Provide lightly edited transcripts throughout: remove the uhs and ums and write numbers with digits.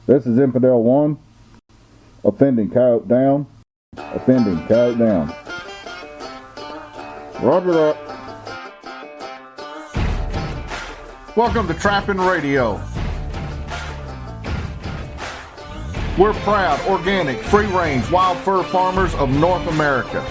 This is Infidel 1. Offending coyote down. Offending coyote down. Roger that. Welcome to Trapping Radio. We're proud, organic, free-range, wild fur farmers of North America.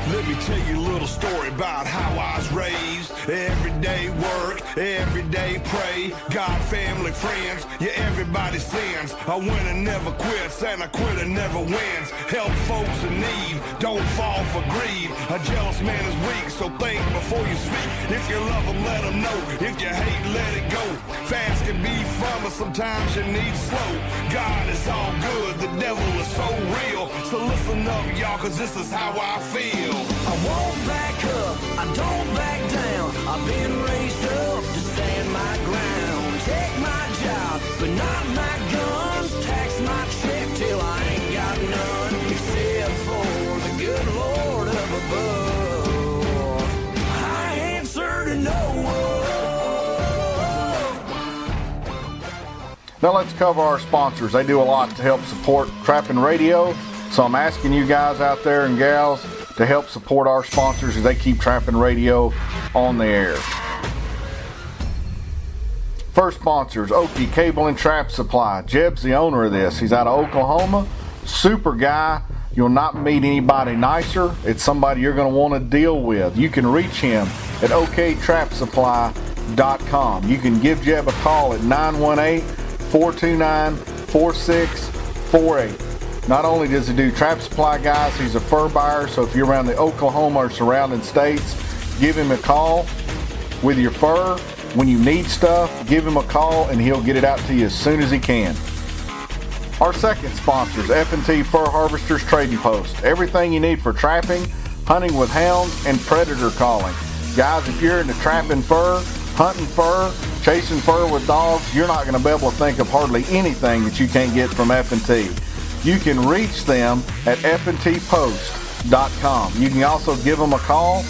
Let me tell you a little story about how I was raised. Everyday work, everyday pray. God, family, friends, yeah, everybody sins. A winner never quits, and a quitter never wins. Help folks in need, don't fall for greed. A jealous man is weak, so think before you speak. If you love them, let them know. If you hate, let it go. Fast can be fun, but sometimes you need slow. God is all good, the devil is so real. So listen up, y'all, cause this is how I feel. I won't back up, I don't back down. I've been raised up to stand my ground. Take my job, but not my guns. Tax my check till I ain't got none. Except for the good Lord up above. I answer to no one. Now let's cover our sponsors. They do a lot to help support Trapping Radio. So I'm asking you guys out there and gals to help support our sponsors as they keep Trapping Radio on the air. First sponsor is Okie Cable and Trap Supply. Jeb's the owner of this. He's out of Oklahoma. Super guy. You'll not meet anybody nicer. It's somebody you're going to want to deal with. You can reach him at oktrapsupply.com. You can give Jeb a call at 918-429-4648. Not only does he do trap supply, guys, he's a fur buyer, so if you're around the Oklahoma or surrounding states, give him a call with your fur. When you need stuff, give him a call and he'll get it out to you as soon as he can. Our second sponsor is F&T Fur Harvesters Trading Post. Everything you need for trapping, hunting with hounds, and predator calling. Guys, if you're into trapping fur, hunting fur, chasing fur with dogs, you're not going to be able to think of hardly anything that you can't get from F&T. You can reach them at fntpost.com. You can also give them a call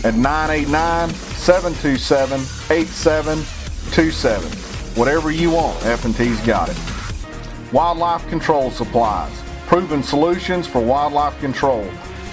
at 989-727-8727. Whatever you want, F&T's got it. Wildlife Control Supplies. Proven solutions for wildlife control.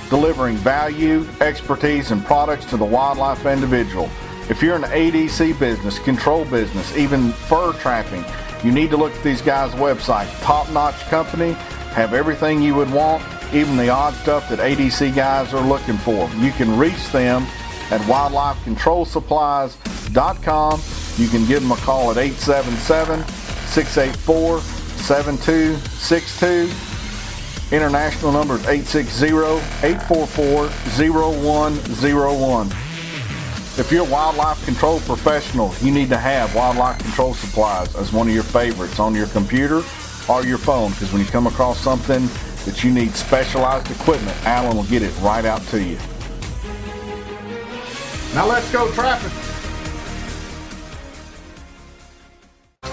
Delivering value, expertise, and products to the wildlife individual. If you're in the ADC business, control business, even fur trapping, you need to look at these guys' website. Top-notch company, have everything you would want, even the odd stuff that ADC guys are looking for. You can reach them at wildlifecontrolsupplies.com. You can give them a call at 877-684-7262. International number is 860-844-0101. If you're a wildlife control professional, you need to have Wildlife Control Supplies as one of your favorites on your computer or your phone, because when you come across something that you need specialized equipment, Alan will get it right out to you. Now let's go trapping.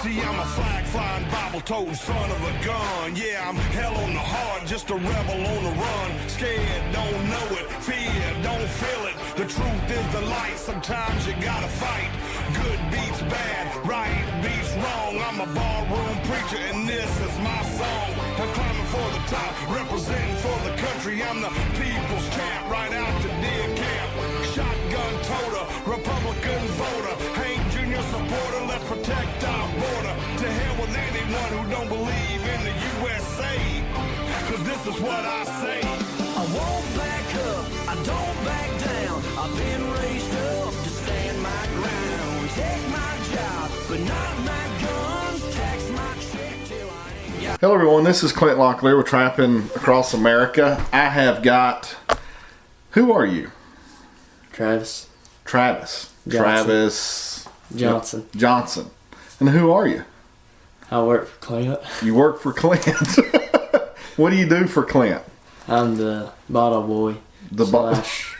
See, I'm a flag-flying, Bible-toting son of a gun. Yeah, I'm hell on the heart, just a rebel on the run. Scared, don't know it. Fear, don't feel it. The truth is the light. Sometimes you gotta fight. Good beats bad, right beats wrong. I'm a barroom preacher, and this is my song. I'm climbing for the top, representing for the country. I'm the people's champ, right out to deer camp. Shotgun toter, Republican voter. Hank Jr. supporter, let's protect our border. To hell with anyone who don't believe in the USA. Cause this is what I say. I won't back up, I don't back down. I've been raised up to stand my ground. Take my job, but not my guns. Tax my check till I ain't got. Hello everyone, this is Clint Locklear with Trapping Across America. I have got, who are you? Travis Travis. Johnson. Travis Johnson. Johnson. And who are you? I work for Clint. You work for Clint. What do you do for Clint? I'm the bottle boy slash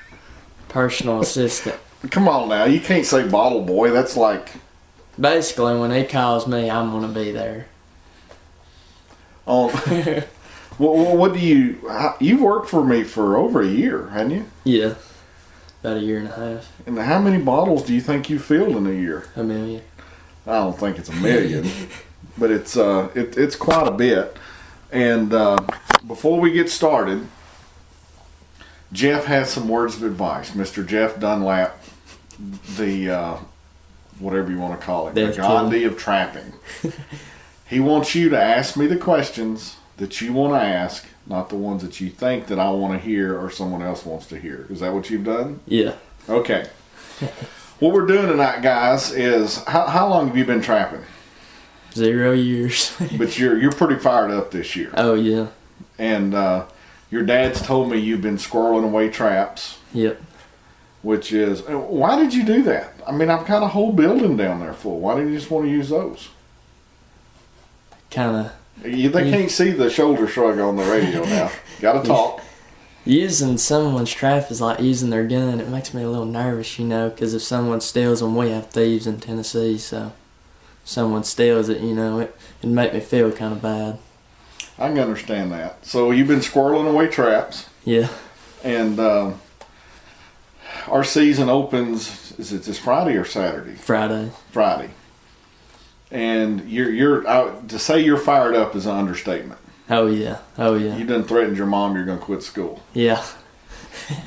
personal assistant. Come on now, you can't say bottle boy. That's like... Basically, when he calls me, I'm going to be there. Oh, what do you... You've worked for me for over a year, haven't you? Yeah. About a year and a half. And how many bottles do you think you filled in a year? 1 million. I don't think it's 1 million. but it's quite a bit. And before we get started, Jeff has some words of advice. Mr. Jeff Dunlap, the whatever you want to call it, the Gandhi of trapping. He wants you to ask me the questions that you want to ask, not the ones that you think that I want to hear or someone else wants to hear. Is that what you've done? Yeah. Okay. What we're doing tonight, guys, is how long have you been trapping? 0 years. But you're pretty fired up this year. Oh, yeah. And your dad's told me you've been squirreling away traps. Yep. Which is, why did you do that? I mean, I've got a whole building down there full. Why didn't you just want to use those? Kind of. They can't see the shoulder shrug on the radio now. Got to talk. Using someone's trap is like using their gun. It makes me a little nervous, because if someone steals them, we have thieves in Tennessee, so if someone steals it, it'd make me feel kind of bad. I can understand that. So you've been squirreling away traps. Yeah. And our season opens, is it this Friday or Saturday? Friday. Friday. And you're to say you're fired up is an understatement. Oh, yeah. Oh, yeah. You done threatened your mom you're going to quit school. Yeah.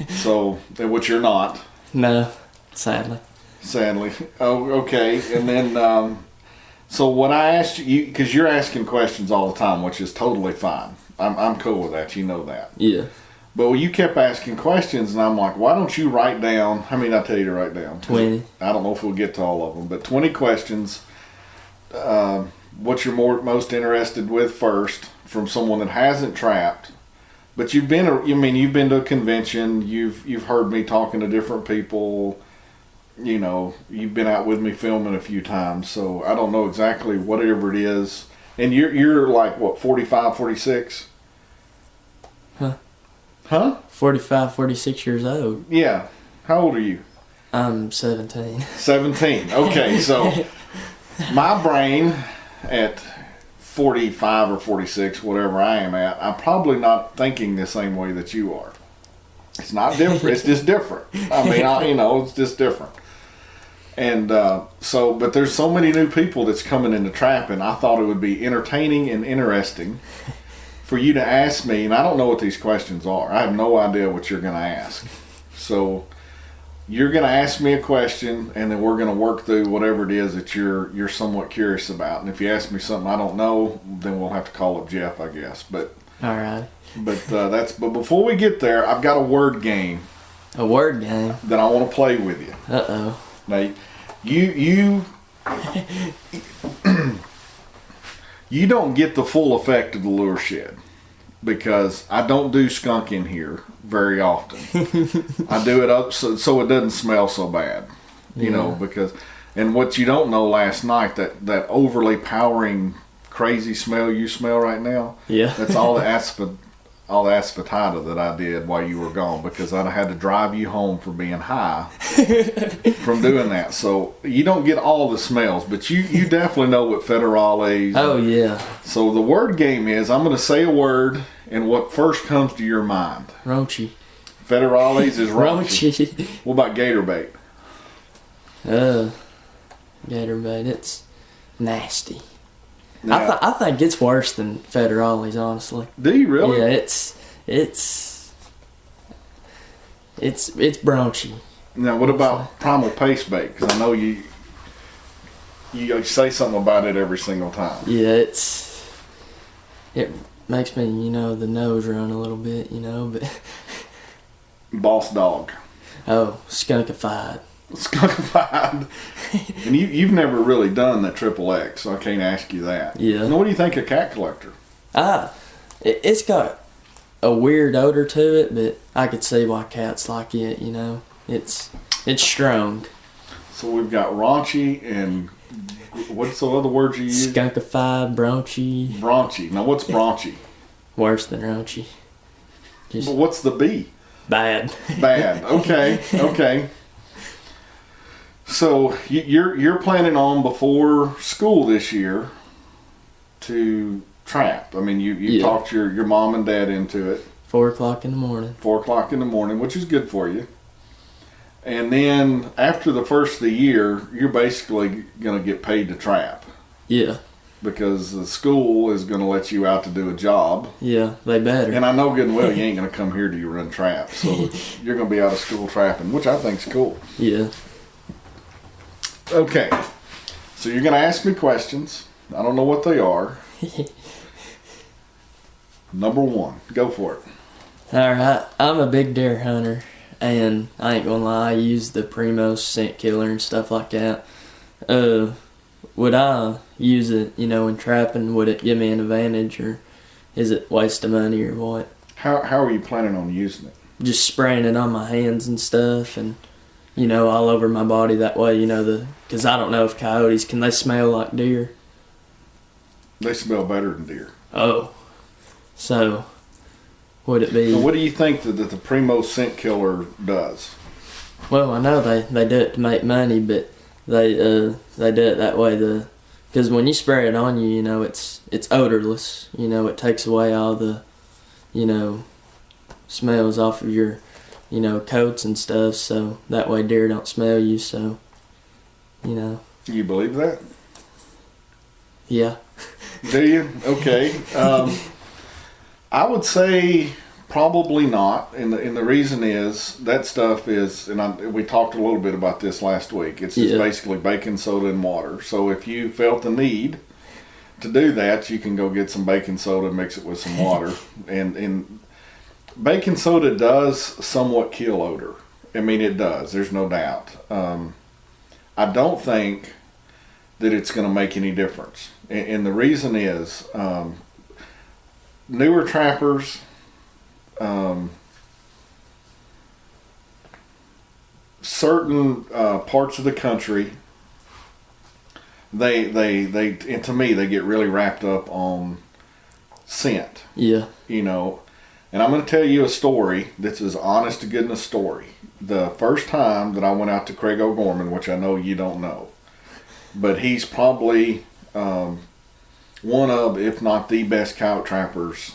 So, which you're not. No, sadly. Sadly. Oh, okay. And then, so what I asked you, because you're asking questions all the time, which is totally fine. I'm cool with that. You know that. Yeah. But you kept asking questions, and I'm like, why don't you write down, how many did I tell you to write down? 20. I don't know if we'll get to all of them, but 20 questions. What you're most interested with first from someone that hasn't trapped, but you've been to a convention, you've heard me talking to different people, you've been out with me filming a few times, so I don't know exactly whatever it is. And you're like what, 45, 46? Huh? 45, 46 years old. Yeah. How old are you? I'm 17. 17. Okay, so my brain at 45 or 46, whatever I am at, I'm probably not thinking the same way that you are. It's not different. It's just different. I mean, it's just different. And but there's so many new people that's coming into trapping. I thought it would be entertaining and interesting for you to ask me, and I don't know what these questions are. I have no idea what you're going to ask. So you're going to ask me a question, and then we're going to work through whatever it is that you're somewhat curious about. And if you ask me something I don't know, then we'll have to call up Jeff, I guess. But all right. But before we get there, I've got a word game. A word game that I want to play with you. Uh-oh. Now, you you don't get the full effect of the lure shed because I don't do skunk in here very often. I do it up so it doesn't smell so bad, because, and what you don't know last night, that overly powering crazy smell you smell right now, yeah, that's all the aspetida that I did while you were gone, because I had to drive you home for being high from doing that. So you don't get all the smells, but you definitely know what federales. Oh yeah. So the word game is, I'm going to say a word, and what first comes to your mind. Raunchy. Federales is raunchy. Raunchy. What about gator bait? Gator bait. It's nasty. Now, I think it's worse than federales, honestly. Do you really? Yeah, it's braunchy. Now, what about primal paste bait? Because I know you say something about it every single time. Yeah, it makes me, the nose run a little bit, but Boss dog. oh, skunkified. Skunkified. And you've never really done that XXX, so I can't ask you that. Yeah. Now, what do you think of Cat Collector? It's got a weird odor to it, but I could see why cats like it, It's strong. So we've got raunchy and what's the other words you use? Skunkified, braunchy. Braunchy. Now what's braunchy? Worse than raunchy. But what's the B? Bad. Bad. Okay. Okay. So you're planning on before school this year to trap. I mean, you talked your mom and dad into it. 4 o'clock in the morning. 4 o'clock in the morning, which is good for you. And then after the first of the year, you're basically going to get paid to trap. Yeah. because the school is going to let you out to do a job. Yeah, they better. And I know good and well you ain't going to come here till you run traps. So you're going to be out of school trapping, which I think's cool. Yeah. Okay. So you're going to ask me questions. I don't know what they are. Number one, go for it. Alright, I'm a big deer hunter, and I ain't gonna lie, I use the Primos scent killer and stuff like that. Would I use it, in trapping? Would it give me an advantage, or is it waste of money, or what? How are you planning on using it? Just spraying it on my hands and stuff, and, all over my body that way, because I don't know if coyotes, can they smell like deer? They smell better than deer. Oh. So, would it be... So what do you think that the Primo scent killer does? Well, I know they do it to make money, but they do it that way. Because when you spray it on you, it's odorless. It takes away all the, smells off of your, coats and stuff. So that way deer don't smell you. So, You believe that? Yeah. Do you? Okay. I would say probably not, and the reason is that stuff is, and we talked a little bit about this last week. It's just basically baking soda and water. So if you felt the need to do that, you can go get some baking soda and mix it with some water. and baking soda does somewhat kill odor. I mean, it does. There's no doubt. I don't think that it's going to make any difference, and the reason is. Newer trappers, certain parts of the country, they and to me they get really wrapped up on scent. Yeah. And I'm going to tell you a story that's as honest to goodness story. The first time that I went out to Craig O'Gorman, which I know you don't know, but he's probably one of, if not the best coyote trappers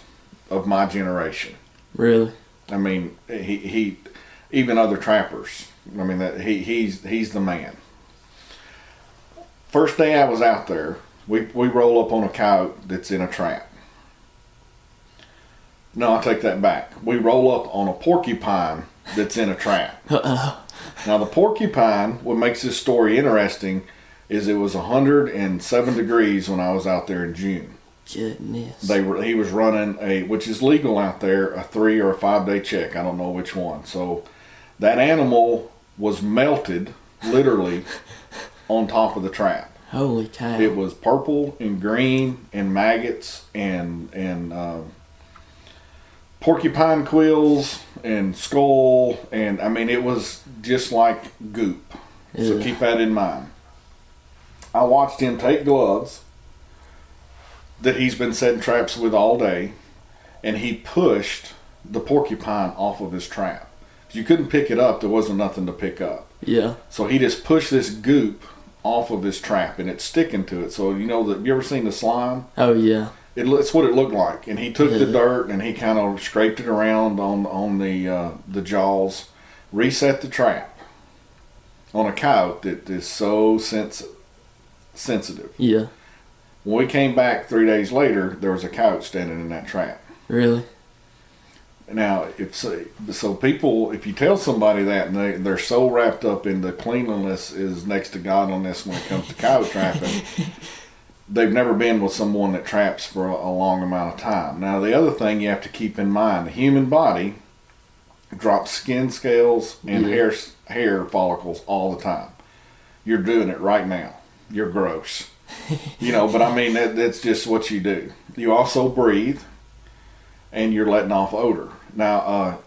of my generation. Really? I mean, he even other trappers. I mean, that he's the man. First day I was out there, we roll up on a coyote that's in a trap. No, I take that back. We roll up on a porcupine that's in a trap. Uh-oh. Now the porcupine, what makes this story interesting is it was 107 degrees when I was out there in June. Goodness. He was running which is legal out there, a 3 or a 5 day check. I don't know which one. So that animal was melted, literally, on top of the trap. Holy cow. It was purple and green and maggots and porcupine quills and skull, and I mean it was just like goop. So keep that in mind. I watched him take gloves that he's been setting traps with all day, and he pushed the porcupine off of his trap. You couldn't pick it up. There wasn't nothing to pick up. Yeah. So he just pushed this goop off of his trap, and it's sticking to it. So have you ever seen the slime? Oh yeah. It's what it looked like. And he took the dirt and he kind of scraped it around on the jaws, reset the trap on a coyote that is so sensitive. Yeah. When we came back 3 days later, there was a coyote standing in that trap. Really? Now, so people, if you tell somebody that and they're so wrapped up in the cleanliness is next to godliness when it comes to coyote trapping, they've never been with someone that traps for a long amount of time. Now, the other thing you have to keep in mind, the human body drops skin scales and hair follicles all the time. You're doing it right now. You're gross. But I mean, that's just what you do. You also breathe, and you're letting off odor. Now,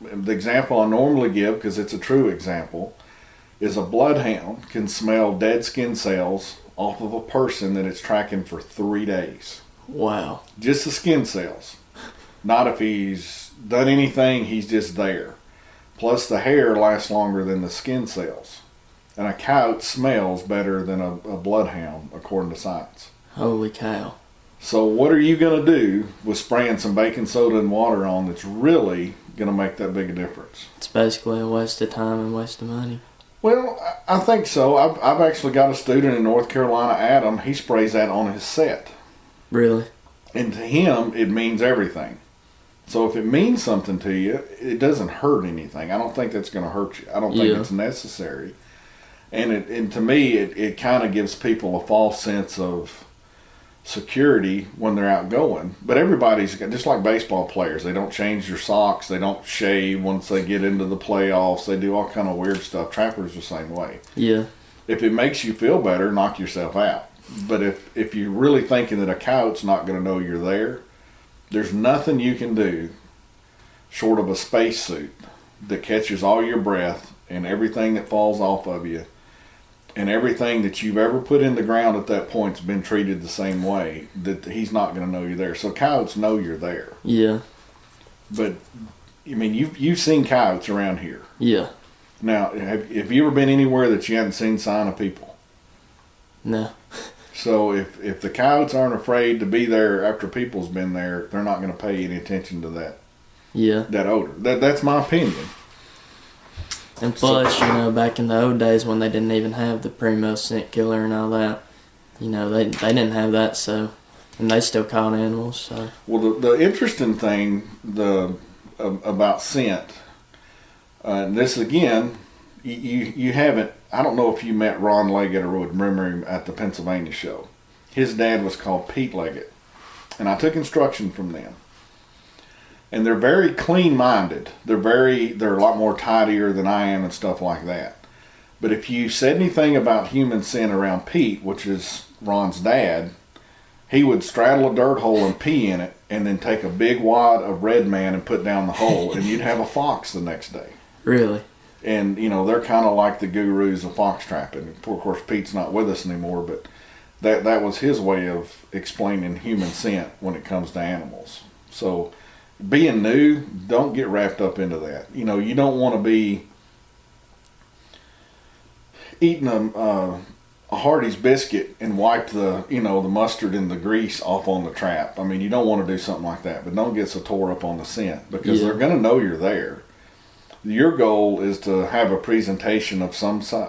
the example I normally give, because it's a true example, is a bloodhound can smell dead skin cells off of a person that it's tracking for 3 days. Wow. Just the skin cells. Not if he's done anything, he's just there. Plus the hair lasts longer than the skin cells. And a coyote smells better than a bloodhound, according to science. Holy cow. So what are you going to do with spraying some baking soda and water on that's really going to make that big a difference? It's basically a waste of time and waste of money. Well, I think so. I've actually got a student in North Carolina, Adam. He sprays that on his set. Really? And to him, it means everything. So if it means something to you, it doesn't hurt anything. I don't think that's going to hurt you. I don't think it's necessary. And to me, it kind of gives people a false sense of security when they're out going. But everybody's just like baseball players. They don't change their socks. They don't shave once they get into the playoffs. They do all kind of weird stuff. Trappers the same way. Yeah. If it makes you feel better, knock yourself out. But if you're really thinking that a coyote's not going to know you're there, there's nothing you can do short of a spacesuit that catches all your breath and everything that falls off of you, and everything that you've ever put in the ground at that point's been treated the same way, that he's not going to know you're there. So coyotes know you're there. Yeah. But, I mean, you've seen coyotes around here. Yeah. Now, have you ever been anywhere that you hadn't seen sign of people? No. So if the coyotes aren't afraid to be there after people's been there, they're not going to pay any attention to that. Yeah. That odor. That's my opinion. And plus, you know, back in the old days when they didn't even have the Primo scent killer and all that, you know, they didn't have that, so, and they still caught animals, so. Well, the interesting thing about scent, and this again, you haven't, I don't know if you met Ron Leggett or would remember him at the Pennsylvania show. His dad was called Pete Leggett, and I took instruction from them. And they're very clean-minded. They're a lot more tidier than I am and stuff like that. But if you said anything about human scent around Pete, which is Ron's dad, he would straddle a dirt hole and pee in it, and then take a big wad of Red Man and put down the hole, and you'd have a fox the next day. Really? And, you know, they're kind of like the gurus of fox trapping. Of course, Pete's not with us anymore, but that was his way of explaining human scent when it comes to animals. So, being new, don't get wrapped up into that. You know, you don't want to be eating a Hardee's biscuit and wipe the mustard and the grease off on the trap. I mean, you don't want to do something like that, but don't get so tore up on the scent, because they're going to know you're there. Your goal is to have a presentation of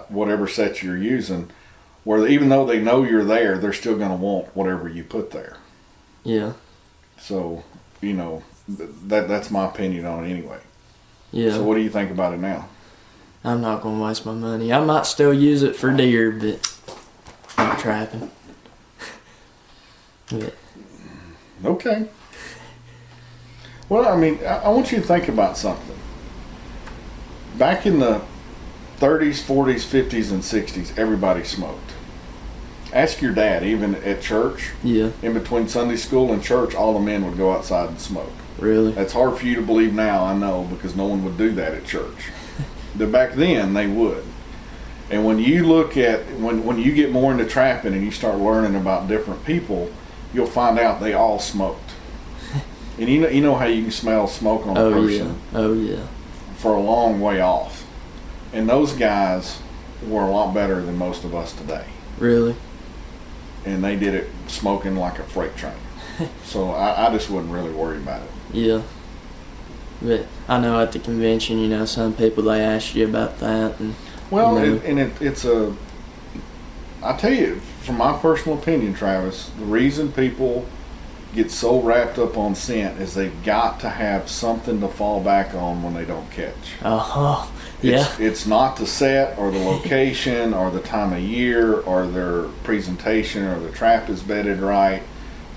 whatever set you're using, where even though they know you're there, they're still going to want whatever you put there. Yeah. So, you know, that's my opinion on it anyway. Yeah. So what do you think about it now? I'm not going to waste my money. I might still use it for deer, but not trapping. But. Okay. Well, I mean, I want you to think about something. Back in the 30s, 40s, 50s, and 60s, everybody smoked. Ask your dad, even at church. Yeah. In between Sunday school and church, all the men would go outside and smoke. Really? That's hard for you to believe now, I know, because no one would do that at church. But back then, they would. And when you look at, when you get more into trapping and you start learning about different people, you'll find out they all smoked. And you know how you can smell smoke on a person? Yeah. Oh, yeah. For a long way off. And those guys were a lot better than most of us today. Really? And they did it smoking like a freight train. So I just wouldn't really worry about it. Yeah. But I know at the convention, you know, some people, they ask you about that. And, well, you know, it's I tell you, from my personal opinion, Travis, the reason people get so wrapped up on scent is they've got to have something to fall back on when they don't catch. Oh, yeah. It's not the set or the location or the time of year or their presentation or the trap is bedded right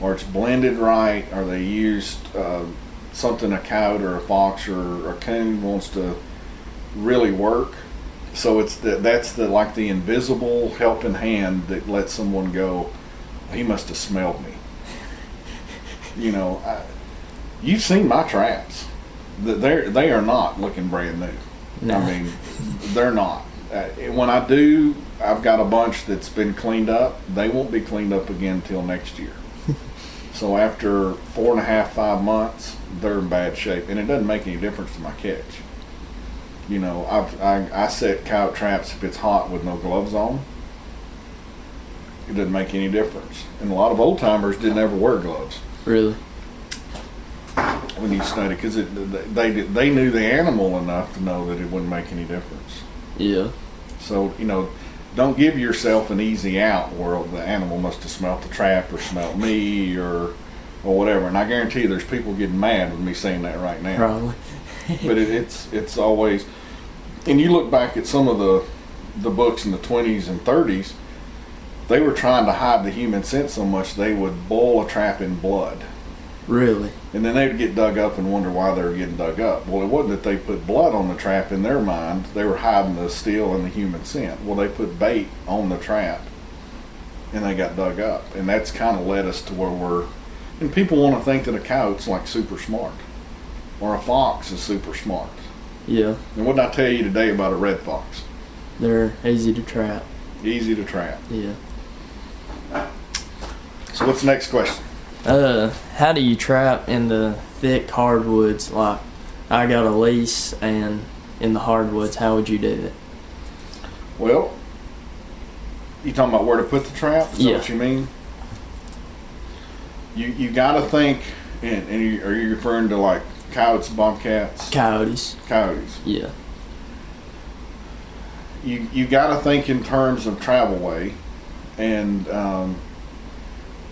or it's blended right or they used something a coyote or a fox or a coon wants to really work. So that's like the invisible helping hand that lets someone go, he must have smelled me. You know, you've seen my traps. They are not looking brand new. No. I mean, they're not. When I do, I've got a bunch that's been cleaned up. They won't be cleaned up again until next year. So after 4.5, 5 months, they're in bad shape, and it doesn't make any difference to my catch. You know, I set coyote traps if it's hot with no gloves on. It doesn't make any difference. And a lot of old timers didn't ever wear gloves. Really? When you study, because they knew the animal enough to know that it wouldn't make any difference. Yeah. So, don't give yourself an easy out where the animal must have smelt the trap or smelt me or whatever. And I guarantee you there's people getting mad with me saying that right now. Probably. But it's always, and you look back at some of the books in the 20s and 30s, they were trying to hide the human scent so much they would boil a trap in blood. Really? And then they would get dug up and wonder why they were getting dug up. Well, it wasn't that they put blood on the trap in their mind. They were hiding the steel and the human scent. Well, they put bait on the trap and they got dug up. And that's kind of led us to where and people want to think that a coyote's like super smart or a fox is super smart. Yeah. And what did I tell you today about a red fox? They're easy to trap. Easy to trap. Yeah. So what's the next question? How do you trap in the thick hardwoods? Like, I got a lease, and in the hardwoods, how would you do it? Well, you talking about where to put the trap? Is that what you mean? You got to think, and are you referring to like coyotes, bobcats? Coyotes. Coyotes. Yeah. You got to think in terms of travel way, and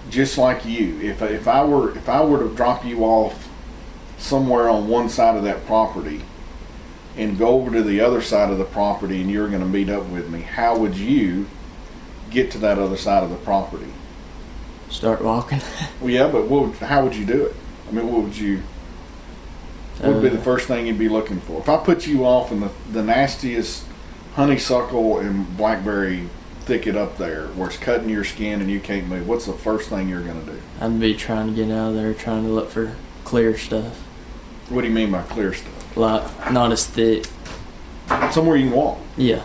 just like you, if I were to drop you off somewhere on one side of that property and go over to the other side of the property and you're going to meet up with me, how would you get to that other side of the property? Start walking. Well, yeah, but how would you do it? I mean, what would be the first thing you'd be looking for? If I put you off in the nastiest honeysuckle and blackberry thicket up there where it's cutting your skin and you can't move, what's the first thing you're going to do? I'd be trying to get out of there, trying to look for clear stuff. What do you mean by clear stuff? Like, not as thick. Somewhere you can walk. Yeah.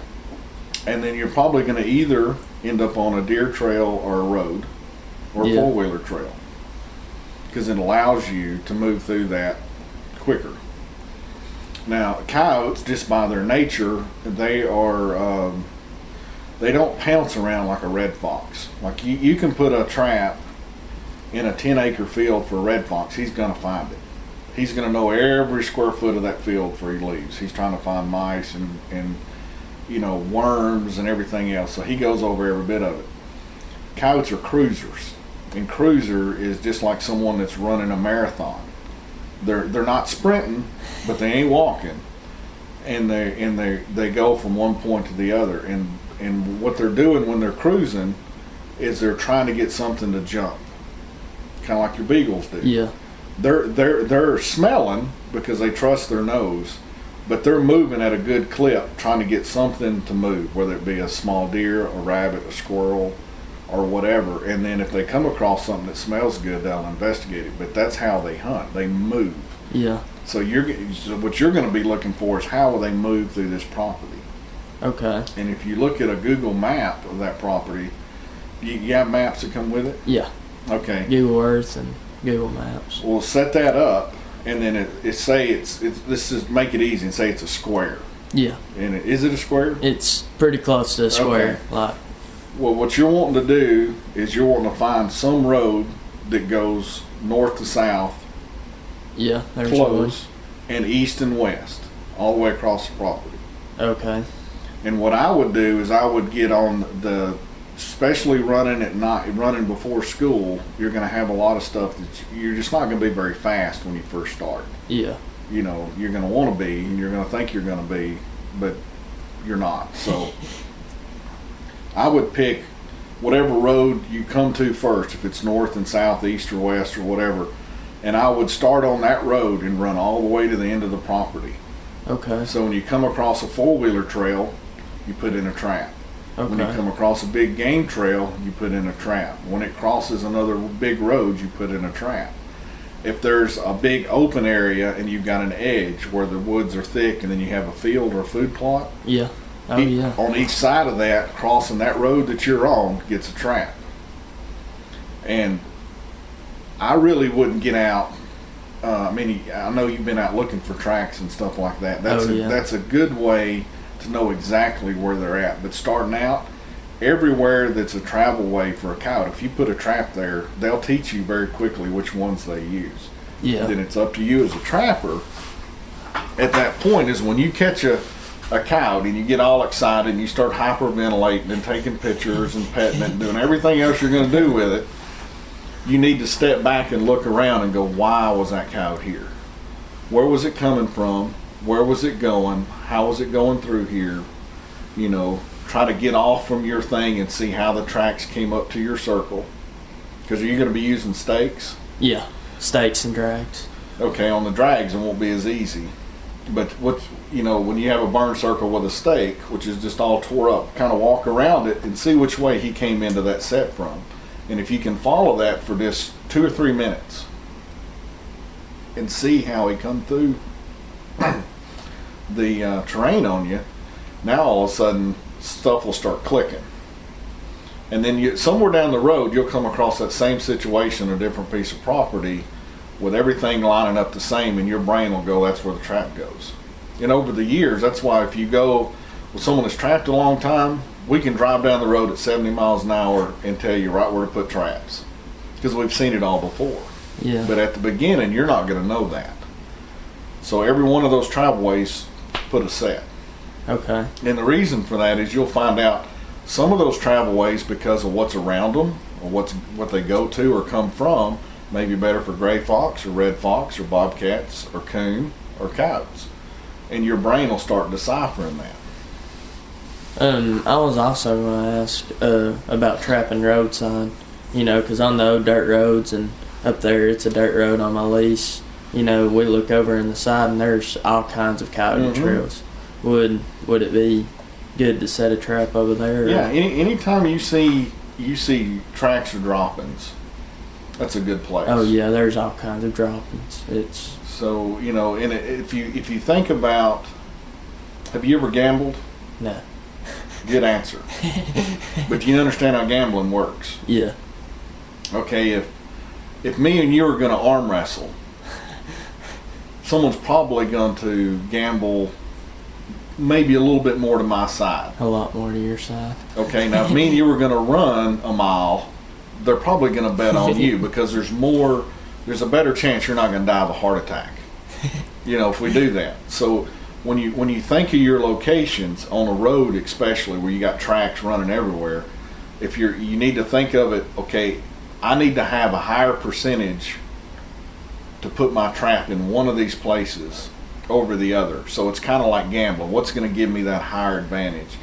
And then you're probably going to either end up on a deer trail or a road or a four-wheeler trail, because it allows you to move through that quicker. Now, coyotes, just by their nature, they don't pounce around like a red fox. Like you can put a trap in a 10-acre field for a red fox, he's going to find it. He's going to know every square foot of that field before he leaves. He's trying to find mice and worms and everything else. So he goes over every bit of it. Coyotes are cruisers, and cruiser is just like someone that's running a marathon. They're not sprinting, but they ain't walking, and they go from one point to the other. And what they're doing when they're cruising is they're trying to get something to jump, kind of like your beagles do. Yeah. They're smelling because they trust their nose, but they're moving at a good clip, trying to get something to move, whether it be a small deer, a rabbit, a squirrel, or whatever. And then if they come across something that smells good, they'll investigate it. But that's how they hunt. They move. Yeah. So what you're going to be looking for is how will they move through this property. Okay. And if you look at a Google map of that property, you have maps that come with it? Yeah. Okay. Google Earth and Google Maps. We'll set that up, and then let's just make it easy and say it's a square. Yeah. And is it a square? It's pretty close to a square. Okay. Like. Well, what you're wanting to do is you're wanting to find some road that goes north to south, Yeah. There's close, and east and west, all the way across the property. Okay. And what I would do is I would get on especially running at night, running before school, you're going to have a lot of stuff that you're just not going to be very fast when you first start. Yeah. You're going to want to be, and you're going to think you're going to be, but you're not. So I would pick whatever road you come to first, if it's north and south, east or west or whatever, and I would start on that road and run all the way to the end of the property. Okay. So when you come across a four-wheeler trail, you put in a trap. Okay. When you come across a big game trail, you put in a trap. When it crosses another big road, you put in a trap. If there's a big open area and you've got an edge where the woods are thick and then you have a field or a food plot, Yeah. Oh, yeah. on each side of that, crossing that road that you're on, gets a trap. And I really wouldn't get out. I know you've been out looking for tracks and stuff like that. That's a good way to know exactly where they're at. But starting out, everywhere that's a travel way for a coyote, if you put a trap there, they'll teach you very quickly which ones they use. Yeah. Then it's up to you as a trapper. At that point is when you catch a a coyote and you get all excited and you start hyperventilating and taking pictures and petting it and doing everything else you're going to do with it, you need to step back and look around and go, why was that coyote here? Where was it coming from? Where was it going? How was it going through here? You know, try to get off from your thing and see how the tracks came up to your circle. Because are you going to be using stakes? Yeah, stakes and drags. Okay, on the drags it won't be as easy. But what, you know, when you have a burn circle with a stake, which is just all tore up, kind of walk around it and see which way he came into that set from. And if you can follow that for just 2 or 3 minutes and see how he come through the terrain on you, now all of a sudden stuff will start clicking. And then somewhere down the road you'll come across that same situation, a different piece of property with everything lining up the same, and your brain will go, that's where the trap goes. And over the years, that's why if you go with someone that's trapped a long time, we can drive down the road at 70 miles an hour and tell you right where to put traps, because we've seen it all before. Yeah. But at the beginning, you're not going to know that. So every one of those travelways, put a set. Okay. And the reason for that is you'll find out some of those travelways, because of what's around them or what they go to or come from, may be better for gray fox or red fox or bobcats or coon or coyotes. And your brain will start deciphering that. I was also going to ask about trapping roadside, you know, because on the old dirt roads and up there it's a dirt road on my lease, you know, we look over in the side and there's all kinds of coyote trails. Would it be good to set a trap over there? Yeah, anytime you see tracks or droppings, that's a good place. Oh yeah, there's all kinds of droppings. It's so, you know, and if you think about, have you ever gambled? no. Good answer. But you understand how gambling works. Yeah. Okay, if me and you are going to arm wrestle, someone's probably going to gamble maybe a little bit more to my side. A lot more to your side. Okay, now if me and you were going to run a mile, they're probably going to bet on you, because there's a better chance you're not going to die of a heart attack, you know, if we do that. So when you think of your locations on a road, especially where you got tracks running everywhere, you need to think of it, okay, I need to have a higher percentage to put my trap in one of these places over the other. So it's kind of like gambling. What's going to give me that higher advantage?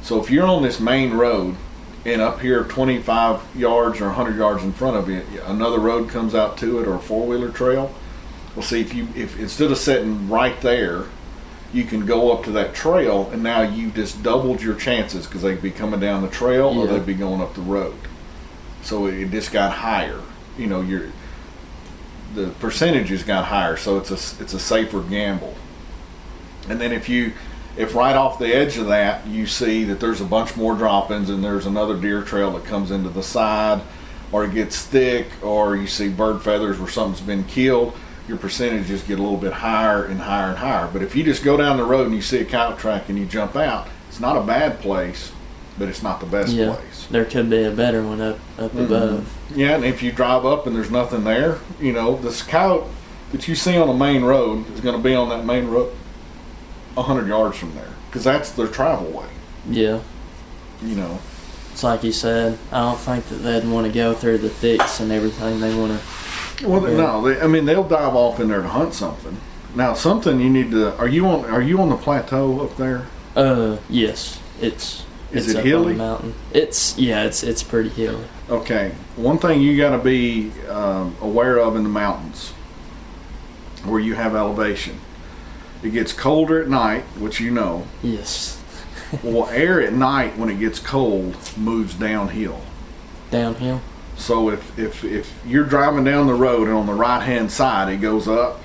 So if you're on this main road and up here 25 yards or 100 yards in front of you, another road comes out to it, or a four-wheeler trail, well, see, if instead of sitting right there, you can go up to that trail, and now you just doubled your chances, because they'd be coming down the trail or they'd be going up the road. So it just got higher. You know, the percentages got higher, so it's a safer gamble. And then if right off the edge of that you see that there's a bunch more droppings and there's another deer trail that comes into the side, or it gets thick, or you see bird feathers where something's been killed, your percentages get a little bit higher and higher and higher. But if you just go down the road and you see a coyote track and you jump out, it's not a bad place, but it's not the best place. There could be a better one up above. Yeah, and if you drive up and there's nothing there, you know, this coyote that you see on a main road is going to be on that main road 100 yards from there, because that's their travel way. Yeah. You know. It's like you said, I don't think that they'd want to go through the thicks and everything. They want to... Well, no, they'll dive off in there to hunt something. Now, something you need to... Are you on the plateau up there? Yes. It's it up hilly? on the mountain. It's pretty hilly. Okay. One thing you got to be aware of in the mountains, where you have elevation, it gets colder at night, which you know. Yes. Well, air at night when it gets cold moves downhill. Downhill? So if you're driving down the road and on the right hand side it goes up,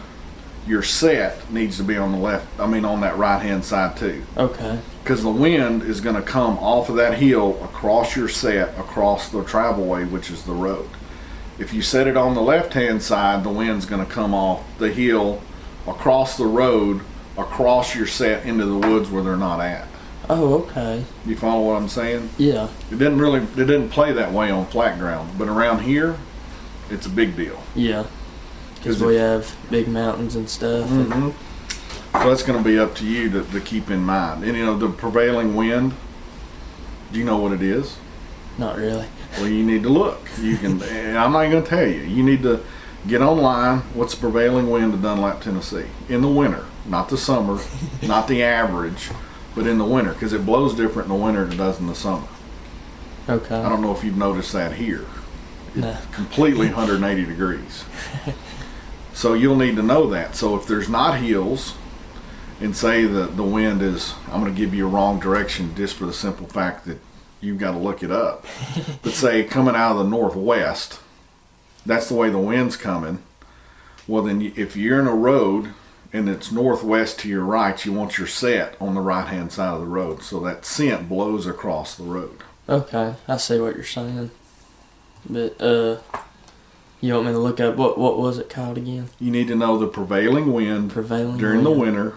your set needs to be on the left, on that right hand side too. Okay. Because the wind is going to come off of that hill across your set, across the travelway, which is the road. If you set it on the left hand side, the wind's going to come off the hill, across the road, across your set into the woods where they're not at. Oh, okay. You follow what I'm saying? Yeah. It didn't play that way on flat ground, but around here, it's a big deal. Yeah. Because we have big mountains and stuff. Mm-hmm. So that's going to be up to you to keep in mind. And the prevailing wind, do you know what it is? Not really. Well, you need to look. You can, and I'm not going to tell you. You need to get online. What's the prevailing wind to Dunlap, Tennessee? In the winter, not the summer, not the average, but in the winter, because it blows different in the winter than it does in the summer. Okay. I don't know if you've noticed that here. No. Completely 180 degrees. So you'll need to know that. So if there's not hills, and say that the wind is, I'm going to give you a wrong direction just for the simple fact that you've got to look it up. But say coming out of the northwest, that's the way the wind's coming. Well, then if you're in a road and it's northwest to your right, you want your set on the right-hand side of the road. So that scent blows across the road. Okay, I see what you're saying. But, you want me to look up, what was it called again? You need to know the prevailing wind during the winter.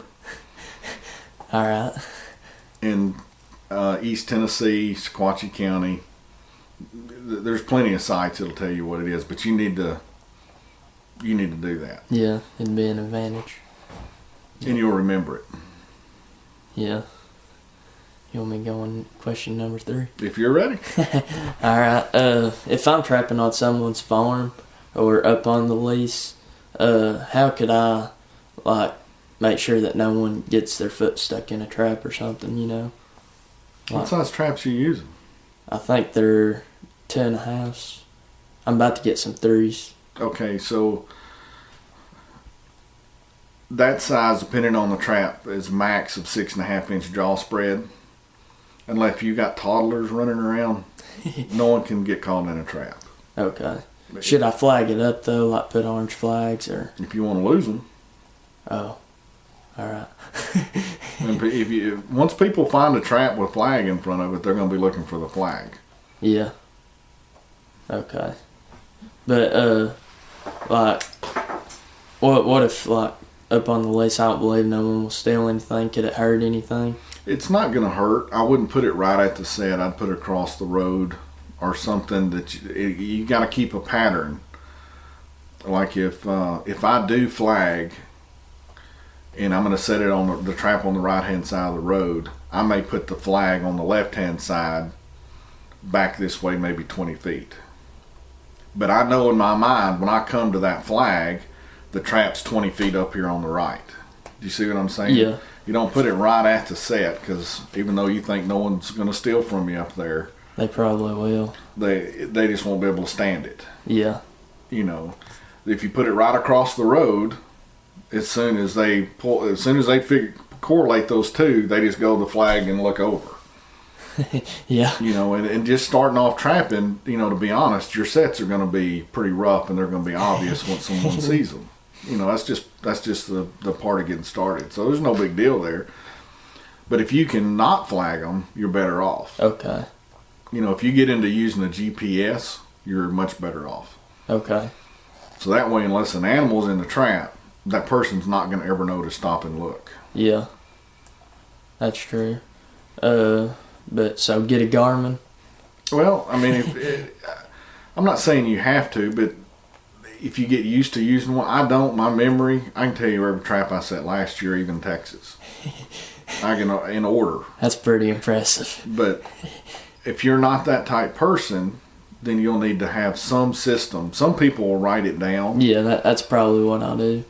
All right. In East Tennessee, Sequatchie County. There's plenty of sites that'll tell you what it is, but you need to do that. Yeah, it'd be an advantage. And you'll remember it. Yeah. You want me to go on question number 3? If you're ready. All right. If I'm trapping on someone's farm or up on the lease, how could I, make sure that no one gets their foot stuck in a trap or something, What size traps are you using? I think they're 2.5s. I'm about to get some 3s. Okay, so that size, depending on the trap, is max of 6.5-inch jaw spread. Unless you got toddlers running around, no one can get caught in a trap. Okay. Should I flag it up though, like put orange flags or? If you want to lose them. Oh, all right. And once people find a trap with flag in front of it, they're going to be looking for the flag. Yeah. Okay. But what if up on the lease, I don't believe no one will steal anything? Could it hurt anything? It's not going to hurt. I wouldn't put it right at the set. I'd put it across the road or something that you got to keep a pattern. Like if I do flag and I'm going to set it on the trap on the right-hand side of the road, I may put the flag on the left-hand side back this way maybe 20 feet. But I know in my mind when I come to that flag, the trap's 20 feet up here on the right. Do you see what I'm saying? Yeah. You don't put it right at the set, because even though you think no one's going to steal from you up there, They probably will. they just won't be able to stand it. Yeah. If you put it right across the road, as soon as they correlate those two, they just go to the flag and look over. Yeah. And just starting off trapping, to be honest, your sets are going to be pretty rough and they're going to be obvious once someone sees them. That's just the part of getting started. So there's no big deal there. But if you can not flag them, you're better off. Okay. If you get into using a GPS, you're much better off. Okay. So that way, unless an animal's in the trap, that person's not going to ever know to stop and look. Yeah. That's true. But so get a Garmin. Well, I mean, I'm not saying you have to, but if you get used to using one, I don't. My memory, I can tell you every trap I set last year, even Texas. I can in order. That's pretty impressive. But if you're not that type person, then you'll need to have some system. Some people will write it down. Yeah, that's probably what I'll do.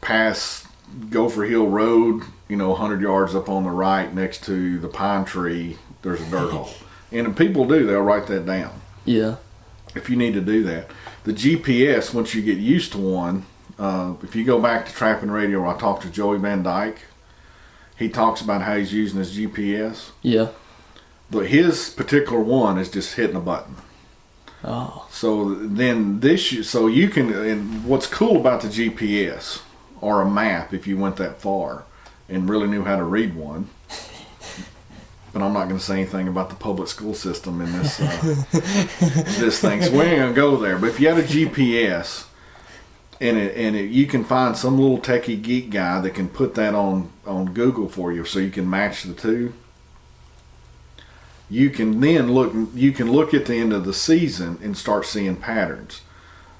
Pass Gopher Hill Road, 100 yards up on the right next to the pine tree, there's a dirt hole. And if people do, they'll write that down. Yeah. If you need to do that. The GPS, once you get used to one, if you go back to Trapping Radio where I talked to Joey Van Dyke, he talks about how he's using his GPS. Yeah. But his particular one is just hitting a button. Oh. So then you can, and what's cool about the GPS or a map, if you went that far and really knew how to read one, but I'm not going to say anything about the public school system in this this thing, so we ain't going to go there. But if you had a GPS and you can find some little techie geek guy that can put that on Google for you, so you can match the two. You can then look at the end of the season and start seeing patterns.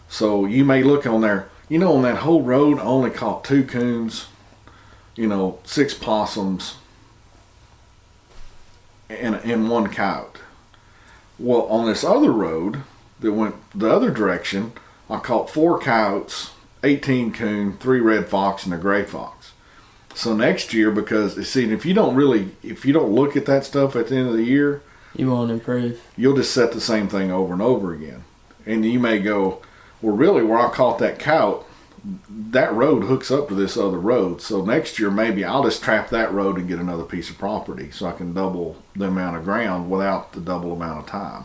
So you may look on there, You know, on that whole road, I only caught 2 coons, 6 possums, and 1 coyote. Well, on this other road that went the other direction, I caught 4 coyotes, 18 coon, 3 red fox, and a gray fox. So next year, because see, if you don't look at that stuff at the end of the year, You won't improve. you'll just set the same thing over and over again. And you may go, well, really, where I caught that coyote, that road hooks up to this other road. So next year, maybe I'll just trap that road and get another piece of property so I can double the amount of ground without the double amount of time.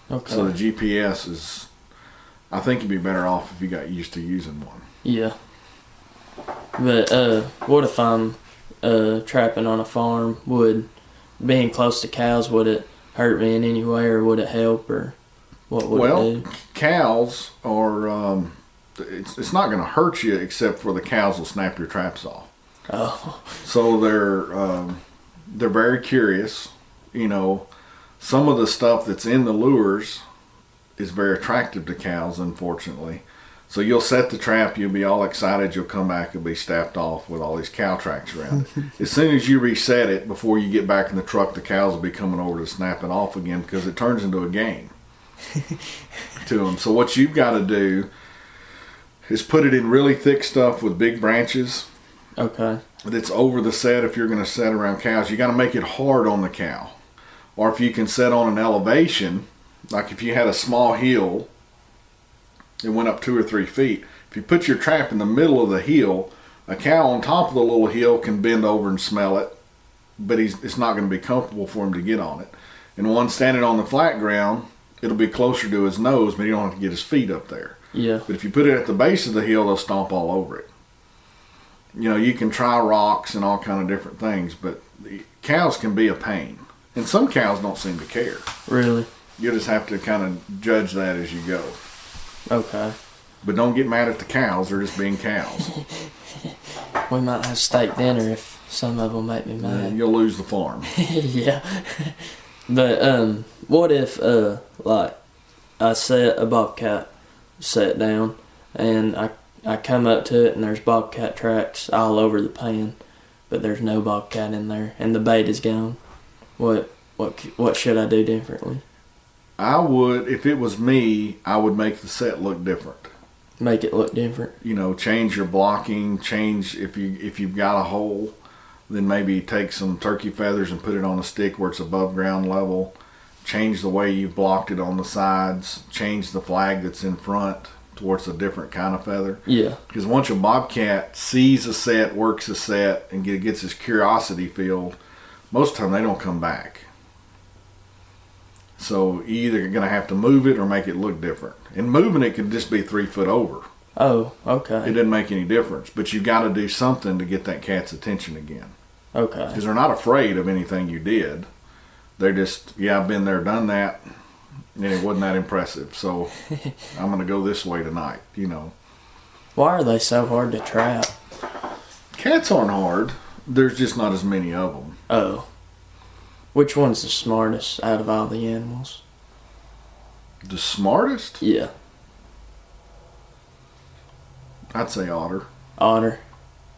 Okay. So the GPS is, I think you'd be better off if you got used to using one. Yeah. But what if I'm trapping on a farm? Would being close to cows, would it hurt me in any way, or would it help, or what would it do? Cows are, it's not going to hurt you except for the cows will snap your traps off. Oh. So they're very curious. Some of the stuff that's in the lures is very attractive to cows, unfortunately. So you'll set the trap, you'll be all excited, you'll come back and be snapped off with all these cow tracks around it. As soon as you reset it, before you get back in the truck, the cows will be coming over to snap it off again because it turns into a game to them. So what you've got to do is put it in really thick stuff with big branches. Okay. That's over the set. If you're going to set around cows, you got to make it hard on the cow. Or if you can set on an elevation, like if you had a small hill, it went up 2 or 3 feet. If you put your trap in the middle of the hill, a cow on top of the little hill can bend over and smell it, but it's not going to be comfortable for him to get on it. And one standing on the flat ground, it'll be closer to his nose, but he don't have to get his feet up there. Yeah. But if you put it at the base of the hill, they'll stomp all over it. You can try rocks and all kind of different things, but the cows can be a pain. And some cows don't seem to care. Really? You just have to kind of judge that as you go. Okay. But don't get mad at the cows. They're just being cows. We might have steak dinner if some of them make me mad. You'll lose the farm. Yeah. But what if like I set a bobcat set down and I come up to it and there's bobcat tracks all over the pan, but there's no bobcat in there and the bait is gone. What should I do differently? I would, if it was me, I would make the set look different. Make it look different. Change your blocking. Change if you've got a hole, then maybe take some turkey feathers and put it on a stick where it's above ground level. Change the way you blocked it on the sides. Change the flag that's in front towards a different kind of feather. Yeah. Because once a bobcat sees a set, works a set, and gets his curiosity filled, most of the time they don't come back. So you either going to have to move it or make it look different. And moving it could just be 3 foot over. Oh, It okay. doesn't make any difference. But you've got to do something to get that cat's attention again. Okay. Because they're not afraid of anything you did. They're just, I've been there, done that, and it wasn't that impressive. So I'm going to go this way tonight, Why are they so hard to trap? Cats aren't hard. There's just not as many of them. Oh. Which one's the smartest out of all the animals? The smartest? Yeah. I'd say otter. Otter.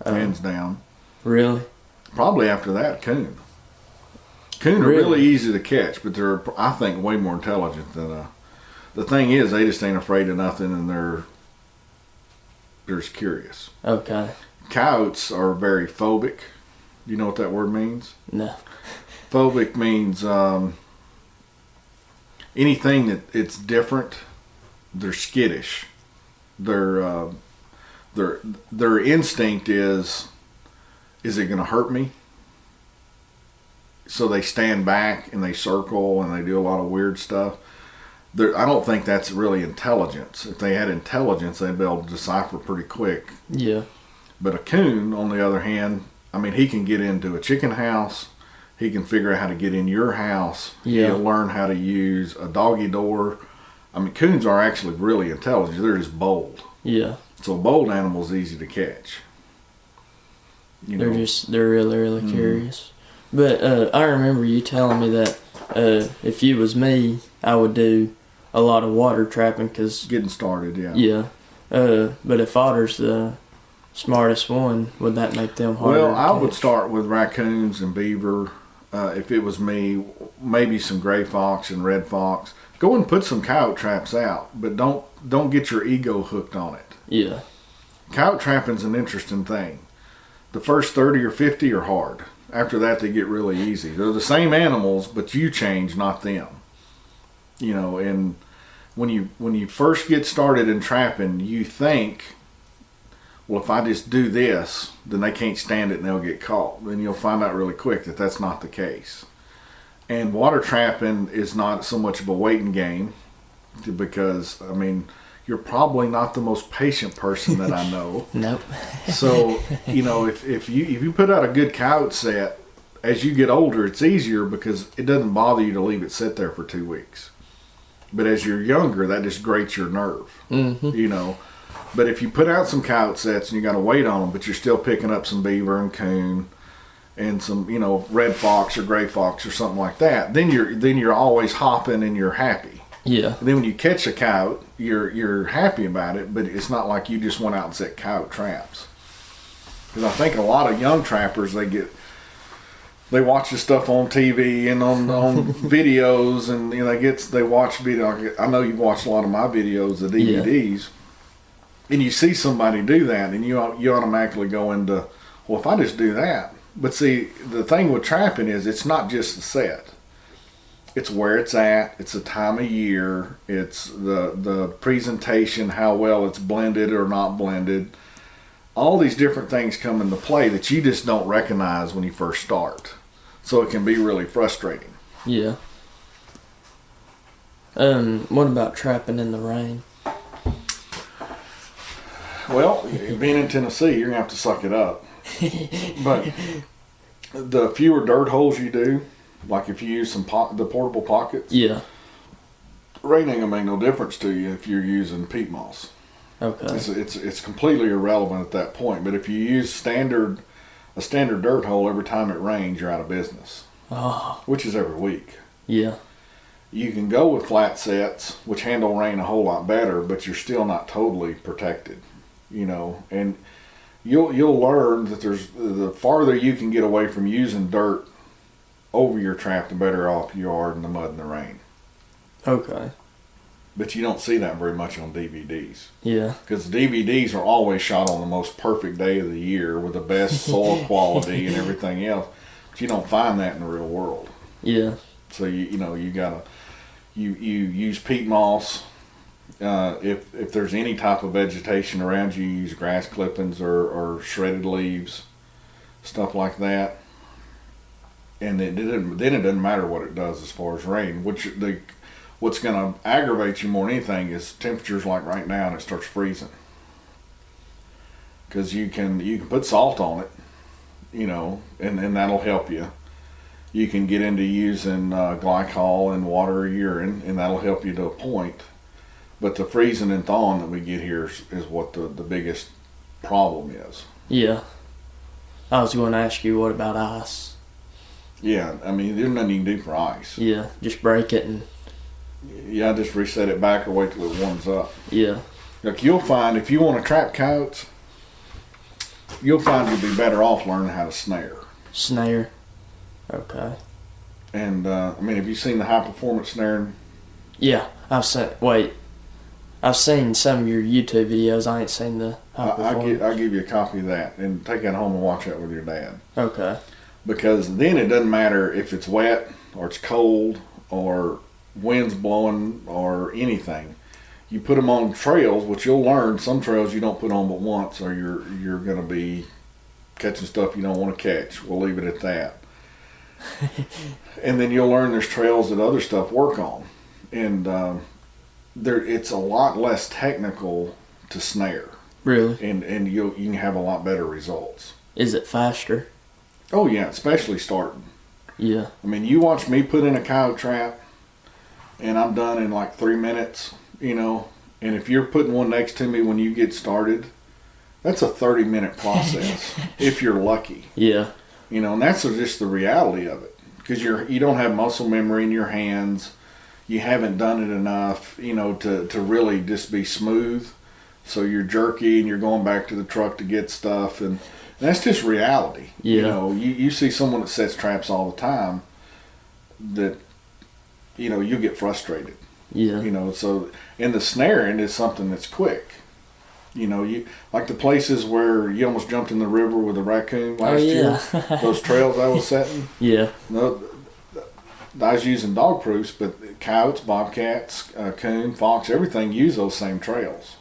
Hands down. Really? Probably after that, coon. Coon are Really? really easy to catch, but they're, I think, way more intelligent than the thing is, they just ain't afraid of nothing, and they're just curious. Okay. Coyotes are very phobic. Do you know what that word means? No. Phobic means anything that it's different. They're skittish. Their instinct is it going to hurt me? So they stand back and they circle and they do a lot of weird stuff. I don't think that's really intelligence. If they had intelligence, they'd be able to decipher pretty quick. Yeah. But a coon, on the other hand, he can get into a chicken house. He can figure out how to get in your house. Yeah. He'll learn how to use a doggy door. Coons are actually really intelligent. They're just bold. Yeah. So a bold animal is easy to catch. They're really, really curious. But I remember you telling me that if you was me, I would do a lot of water trapping because Getting started, yeah. yeah, But if otter's the smartest one, would that make them harder? Well, to I would catch? start with raccoons and beaver. If it was me, maybe some gray fox and red fox. Go and put some coyote traps out, but don't get your ego hooked on it. Yeah. Coyote trapping's an interesting thing. The first 30 or 50 are hard. After that, they get really easy. They're the same animals, but you change, not them. You know, and when you first get started in trapping, you think, well, if I just do this, then they can't stand it and they'll get caught. Then you'll find out really quick that that's not the case. And water trapping is not so much of a waiting game, because, I mean, you're probably not the most patient person that I know. Nope. So, you know, if you put out a good coyote set, as you get older, it's easier because it doesn't bother you to leave it sit there for 2 weeks. But as you're younger, that just grates your nerve, you know. But if you put out some coyote sets and you got to wait on them, but you're still picking up some beaver and coon and some, you know, red fox or gray fox or something like that, then you're always hopping and you're happy. Yeah. And then when you catch a coyote, you're happy about it, but it's not like you just went out and set coyote traps. Because I think a lot of young trappers, they watch this stuff on TV and on videos, and you know they watch video. I know you've watched a lot of my videos, the DVDs, and you see somebody do that, and you automatically go into, well, if I just do that. But see, the thing with trapping is it's not just the set. It's where it's at. It's the time of year. It's the presentation, how well it's blended or not blended. All these different things come into play that you just don't recognize when you first start. So it can be really frustrating. Yeah. What about trapping in the rain? Well, being in Tennessee, you're gonna have to suck it up. But the fewer dirt holes you do, like if you use the portable pockets, Yeah. rain ain't gonna make no difference to you if you're using peat moss. Okay. It's completely irrelevant at that point. But if you use a standard dirt hole every time it rains, you're out of business. Oh. Which is every week. Yeah. You can go with flat sets, which handle rain a whole lot better, but you're still not totally protected, you know. And you'll learn that the farther you can get away from using dirt over your trap, the better off you are in the mud and the rain. Okay. But you don't see that very much on DVDs. Yeah. Because DVDs are always shot on the most perfect day of the year with the best soil quality and everything else. But you don't find that in the real world. Yeah. So you gotta use peat moss. If there's any type of vegetation around you, use grass clippings or shredded leaves, stuff like that. And then it doesn't matter what it does as far as rain. What's going to aggravate you more than anything is temperatures like right now, and it starts freezing. Because you can put salt on it, you know, and that'll help you. You can get into using glycol and water or urine, and that'll help you to a point. But the freezing and thawing that we get here is what the biggest problem is. Yeah. I was going to ask you, what about ice? Yeah, I mean, there's nothing you can do for ice. Yeah, just break it and... Yeah, just reset it back or wait till it warms up. Yeah. Like you'll find if you want to trap coyotes, you'll find you'll be better off learning how to snare. Snare. Okay. And I mean, have you seen the high performance snaring? Yeah, I've seen some of your YouTube videos. I ain't seen the high performance. I'll give you a copy of that and take that home and watch that with your dad. Okay. Because then it doesn't matter if it's wet or it's cold or wind's blowing or anything. You put them on trails, which you'll learn some trails you don't put on but once, or you're going to be catching stuff you don't want to catch. We'll leave it at that. And then you'll learn there's trails that other stuff work on, and it's a lot less technical to snare. Really? And you can have a lot better results. Is it faster? Oh yeah, especially starting. Yeah. I mean, you watch me put in a coyote trap, and I'm done in like 3 minutes, you know. And if you're putting one next to me when you get started, that's a 30-minute process if you're lucky. Yeah. You know, and that's just the reality of it, because you don't have muscle memory in your hands. You haven't done it enough, you know, to really just be smooth. So you're jerky and you're going back to the truck to get stuff, and that's just reality. Yeah. You know, you see someone that sets traps all the time that, you know, you get frustrated. Yeah. You know, so, and the snaring is something that's quick. You know, you like the places where you almost jumped in the river with a raccoon last year. Those trails I was setting. Yeah. No, I was using dog proofs, but coyotes, bobcats, coon, fox, everything use those same trails.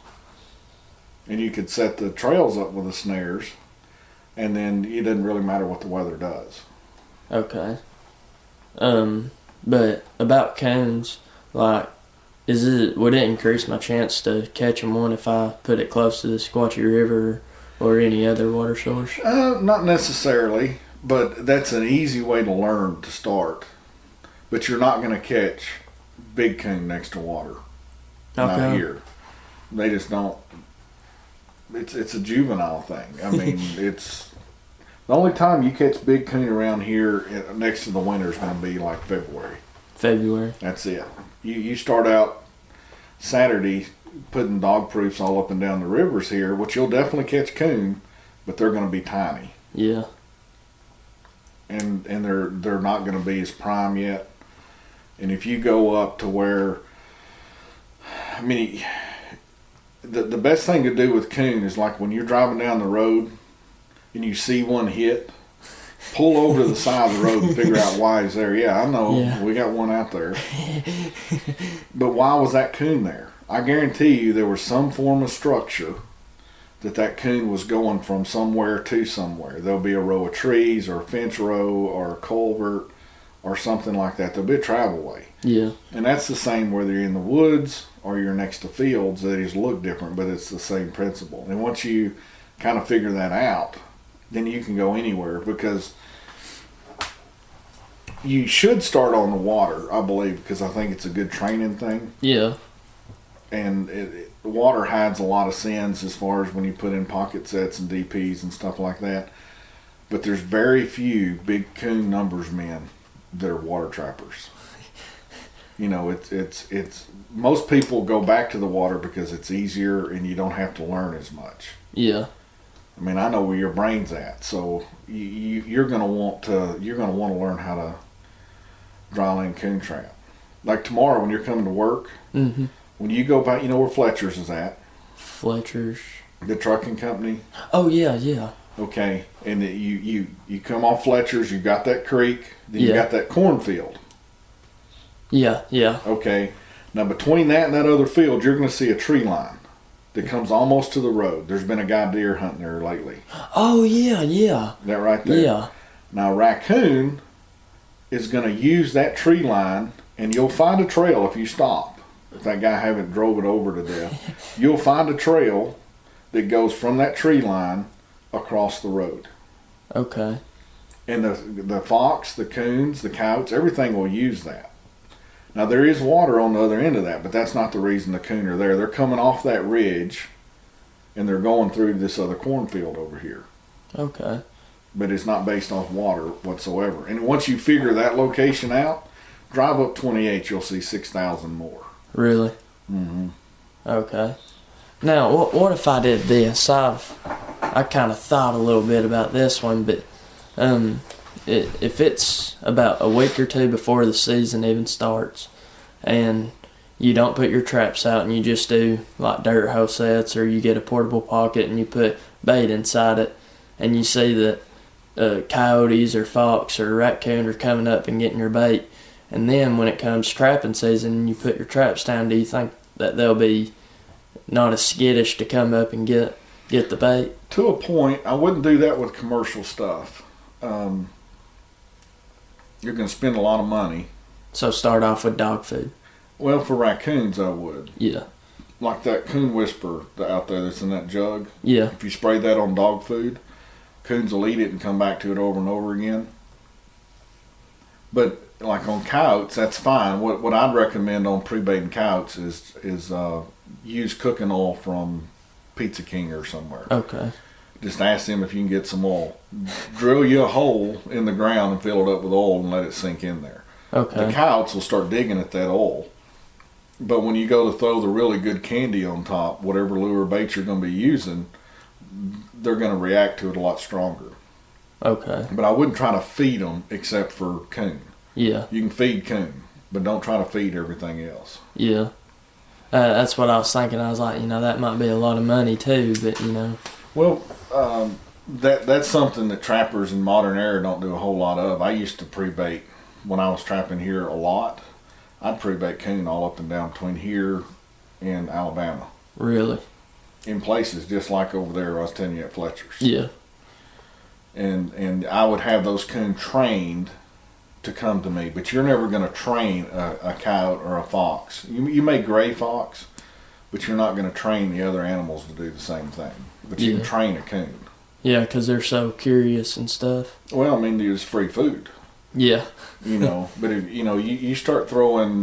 And you could set the trails up with the snares, and then it doesn't really matter what the weather does. Okay. But about coons, like, would it increase my chance to catch them one if I put it close to the Squatchy River or any other water source? Not necessarily, but that's an easy way to learn to start. But you're not going to catch big coon next to water. Okay. Not here. They just don't. It's a juvenile thing. I mean, it's the only time you catch big coon around here next to the winter is going to be like February. February. That's it. You start out Saturday putting dog proofs all up and down the rivers here, which you'll definitely catch coon, but they're going to be tiny. Yeah. And they're not going to be as prime yet. And if you go up to where, I mean, the best thing to do with coon is like when you're driving down the road and you see one hit, pull over to the side of the road and figure out why he's there. Yeah, I know. Yeah. We got one out there. But why was that coon there? I guarantee you there was some form of structure that coon was going from somewhere to somewhere. There'll be a row of trees or a fence row or a culvert or something like that. There'll be a travel way. Yeah. And that's the same whether you're in the woods or you're next to fields. They just look different, but it's the same principle. And once you kind of figure that out, then you can go anywhere, because you should start on the water, I believe, because I think it's a good training thing. Yeah. And the water hides a lot of sins as far as when you put in pocket sets and DPs and stuff like that. But there's very few big coon numbers men that are water trappers. You know, it's most people go back to the water because it's easier and you don't have to learn as much. Yeah. I mean, I know where your brain's at, so you're gonna want to learn how to dryland coon trap. Like tomorrow when you're coming to work, Mm-hmm. when you go back, you know where Fletcher's is at, Fletcher's. the trucking company. Oh yeah, yeah. Okay, and you come off Fletcher's, you got that creek, then you Yeah. got that cornfield. Yeah, yeah. Okay, now between that and that other field, you're gonna see a tree line that comes almost to the road. There's been a guy deer hunting there lately. Oh yeah, yeah. That right there. Yeah. Now, raccoon is going to use that tree line, and you'll find a trail if you stop. If that guy haven't drove it over to death, you'll find a trail that goes from that tree line across the road. Okay. And the fox, the coons, the coyotes, everything will use that. Now, there is water on the other end of that, but that's not the reason the coon are there. They're coming off that ridge, and they're going through this other cornfield over here. Okay. But it's not based off water whatsoever. And once you figure that location out, drive up 28, you'll see 6,000 more. Really? Mm-hmm. Okay. Now, what if I did this? I kind of thought a little bit about this one, but if it's about a week or two before the season even starts, and you don't put your traps out and you just do like dirt hole sets, or you get a portable pocket and you put bait inside it, and you see that coyotes or fox or raccoon are coming up and getting your bait, and then when it comes trapping season and you put your traps down, do you think that they'll be not as skittish to come up and get the bait? To a point. I wouldn't do that with commercial stuff. You're going to spend a lot of money. So start off with dog food. Well, for raccoons, I would. Yeah. Like that coon whisper out there that's in that jug. Yeah. If you spray that on dog food, coons will eat it and come back to it over and over again. But like on coyotes, that's fine. What I'd recommend on pre-baiting coyotes is use cooking oil from Pizza King or somewhere. Okay. Just ask them if you can get some oil. Drill you a hole in the ground and fill it up with oil and let it sink in there. The Okay. coyotes will start digging at that oil. But when you go to throw the really good candy on top, whatever lure bait you're going to be using, they're going to react to it a lot stronger. Okay. But I wouldn't try to feed them except for coon. Yeah. You can feed coon, but don't try to feed everything else. Yeah. That's what I was thinking. I was like, that might be a lot of money too, but Well, that's something that trappers in modern era don't do a whole lot of. I used to pre-bait when I was trapping here a lot. I'd pre-bait coon all up and down between here and Alabama. Really? In places just like over there I was telling you at Fletcher's. Yeah. And I would have those coon trained to come to me, but you're never going to train a coyote or a fox. You may gray fox, but you're not going to train the other animals to do the same thing. But you can train a coon. Yeah, because they're so curious and stuff. Well, I mean, there's free food. Yeah. But if, you start throwing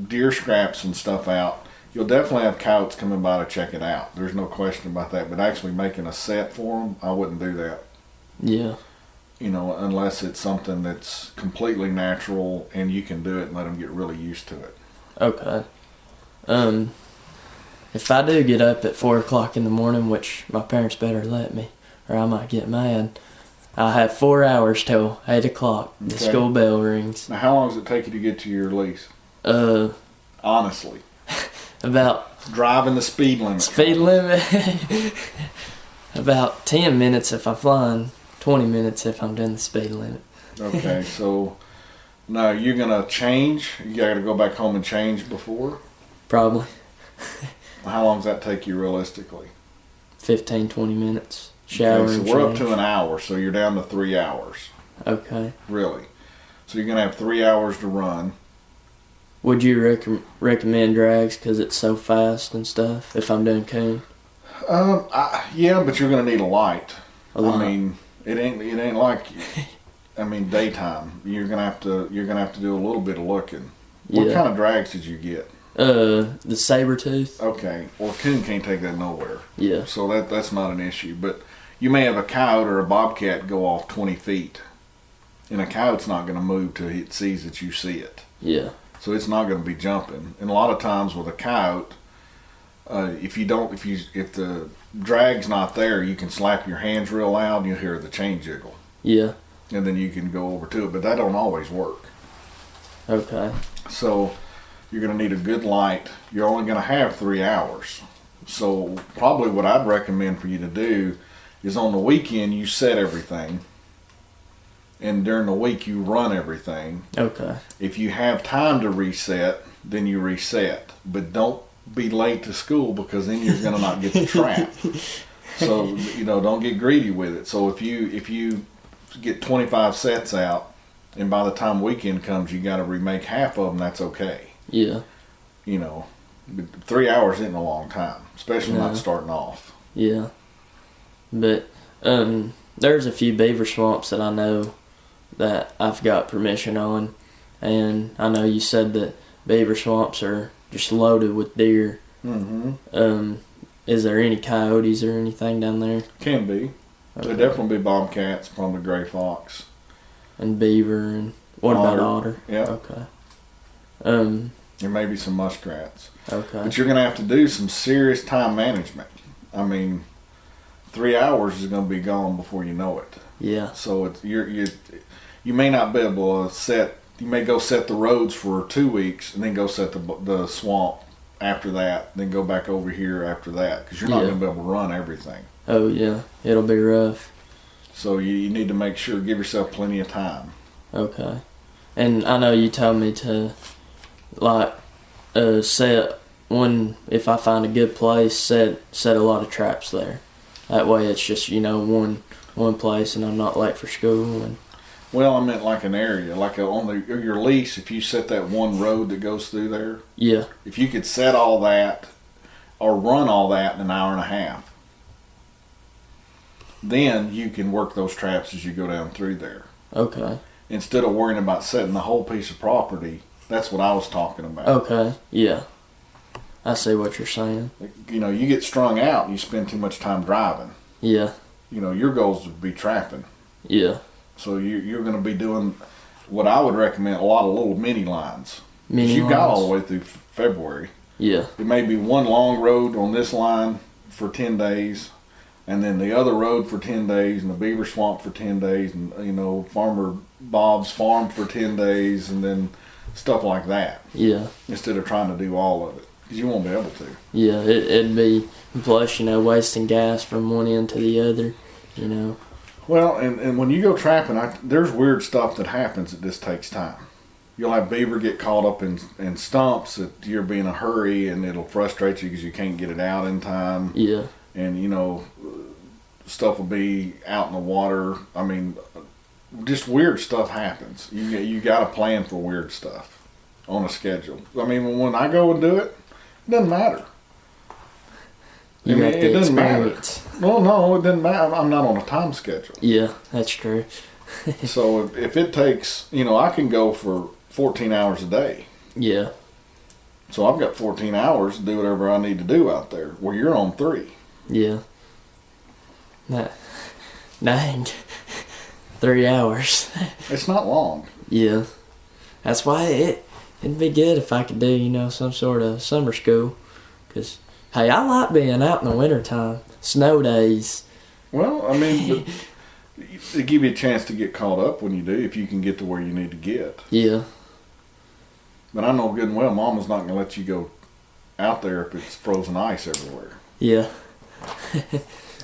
deer scraps and stuff out, you'll definitely have coyotes coming by to check it out. There's no question about that. But actually making a set for them, I wouldn't do that. Yeah. Unless it's something that's completely natural and you can do it and let them get really used to it. Okay. If I do get up at 4 o'clock in the morning, which my parents better let me, or I might get mad, I have 4 hours till 8 o'clock. The Okay. school bell rings. Now, how long does it take you to get to your lease? Honestly. About Driving the speed limit. speed limit. About 10 minutes if I'm flying, 20 minutes if I'm doing the speed limit. Okay, so now you're going to change? You got to go back home and change before? Probably How long does that take you realistically? 15, 20 minutes. Shower Okay, so and we're up change. to an hour, so you're down to 3 hours. Okay. Really. So you're going to have 3 hours to run. Would you recommend drags because it's so fast and stuff if I'm doing coon? Yeah, but you're going to need a light. A lot. I mean, it ain't like, daytime. You're gonna have to do a little bit of looking. What Yeah. kind of drags did you get? The saber tooth. Okay, well, coon can't take that nowhere, Yeah. so that's not an issue. But you may have a coyote or a bobcat go off 20 feet, and a coyote's not going to move till it sees that you see it. Yeah. So it's not going to be jumping. And a lot of times with a coyote, if the drag's not there, you can slap your hands real loud and you'll hear the chain jiggle. Yeah. And then you can go over to it, but that don't always work. Okay. So you're going to need a good light. You're only going to have 3 hours. So probably what I'd recommend for you to do is on the weekend you set everything, and during the week you run everything. Okay. If you have time to reset, then you reset. But don't be late to school because then you're going to not get the trap. So, don't get greedy with it. So if you get 25 sets out, and by the time weekend comes you got to remake half of them, that's okay. Yeah. But 3 hours isn't a long time, especially No. not starting off. Yeah. But there's a few beaver swamps that I know that I've got permission on, and I know you said that beaver swamps are just loaded with deer. Mm-hmm. Is there any coyotes or anything down there? Can be. Okay. There definitely be bobcats, probably gray fox. And beaver, and what about otter? Yeah. Okay. There may be some muskrats. Okay. But you're going to have to do some serious time management. I mean, 3 hours is going to be gone before you know it. Yeah. So you may not be able to set. You may go set the roads for 2 weeks and then go set the swamp after that. Then go back over here after that because you're not Yeah. going to be able to run everything. Oh yeah, it'll be rough. So you need to make sure give yourself plenty of time. Okay. And I know you told me to set one, if I find a good place, set a lot of traps there. That way it's just, one place and I'm not late for school. And Well, I meant like an area, like on your lease. If you set that one road that goes through there, yeah. if you could set all that or run all that in an hour and a half, then you can work those traps as you go down through there. Okay. Instead of worrying about setting the whole piece of property, that's what I was talking about. Okay. Yeah. I see what you're saying. You get strung out and you spend too much time driving. Yeah. Your goals would be trapping. Yeah. So you're going to be doing what I would recommend, a lot of little mini lines. Mini You got all lines. the way through February. Yeah. It may be one long road on this line for 10 days, and then the other road for 10 days, and the Beaver Swamp for 10 days, and Farmer Bob's farm for 10 days, and then stuff like that. Yeah. Instead of trying to do all of it, because you won't be able to. Yeah. It'd be, plus, wasting gas from one end to the other, Well, and when you go trapping, there's weird stuff that happens that just takes time. You'll have beaver get caught up in stumps that you're being in a hurry, and it'll frustrate you because you can't get it out in time. Yeah. And stuff will be out in the water. I mean, just weird stuff happens. You got to plan for weird stuff on a schedule. I mean, when I go and do it, it doesn't matter. You got the it doesn't matter. experience. Well, no, it doesn't matter. I'm not on a time schedule. Yeah, that's true. So if it takes, I can go for 14 hours a day. Yeah. So I've got 14 hours to do whatever I need to do out there, where you're on 3. Yeah. Dang. 3 hours. It's not long. Yeah. That's why it'd be good if I could do, some sort of summer school. Because, hey, I like being out in the wintertime. Snow days. Well, I mean, they give you a chance to get caught up when you do, if you can get to where you need to get. Yeah. But I know good and well Mama's not going to let you go out there if it's frozen ice everywhere. Yeah.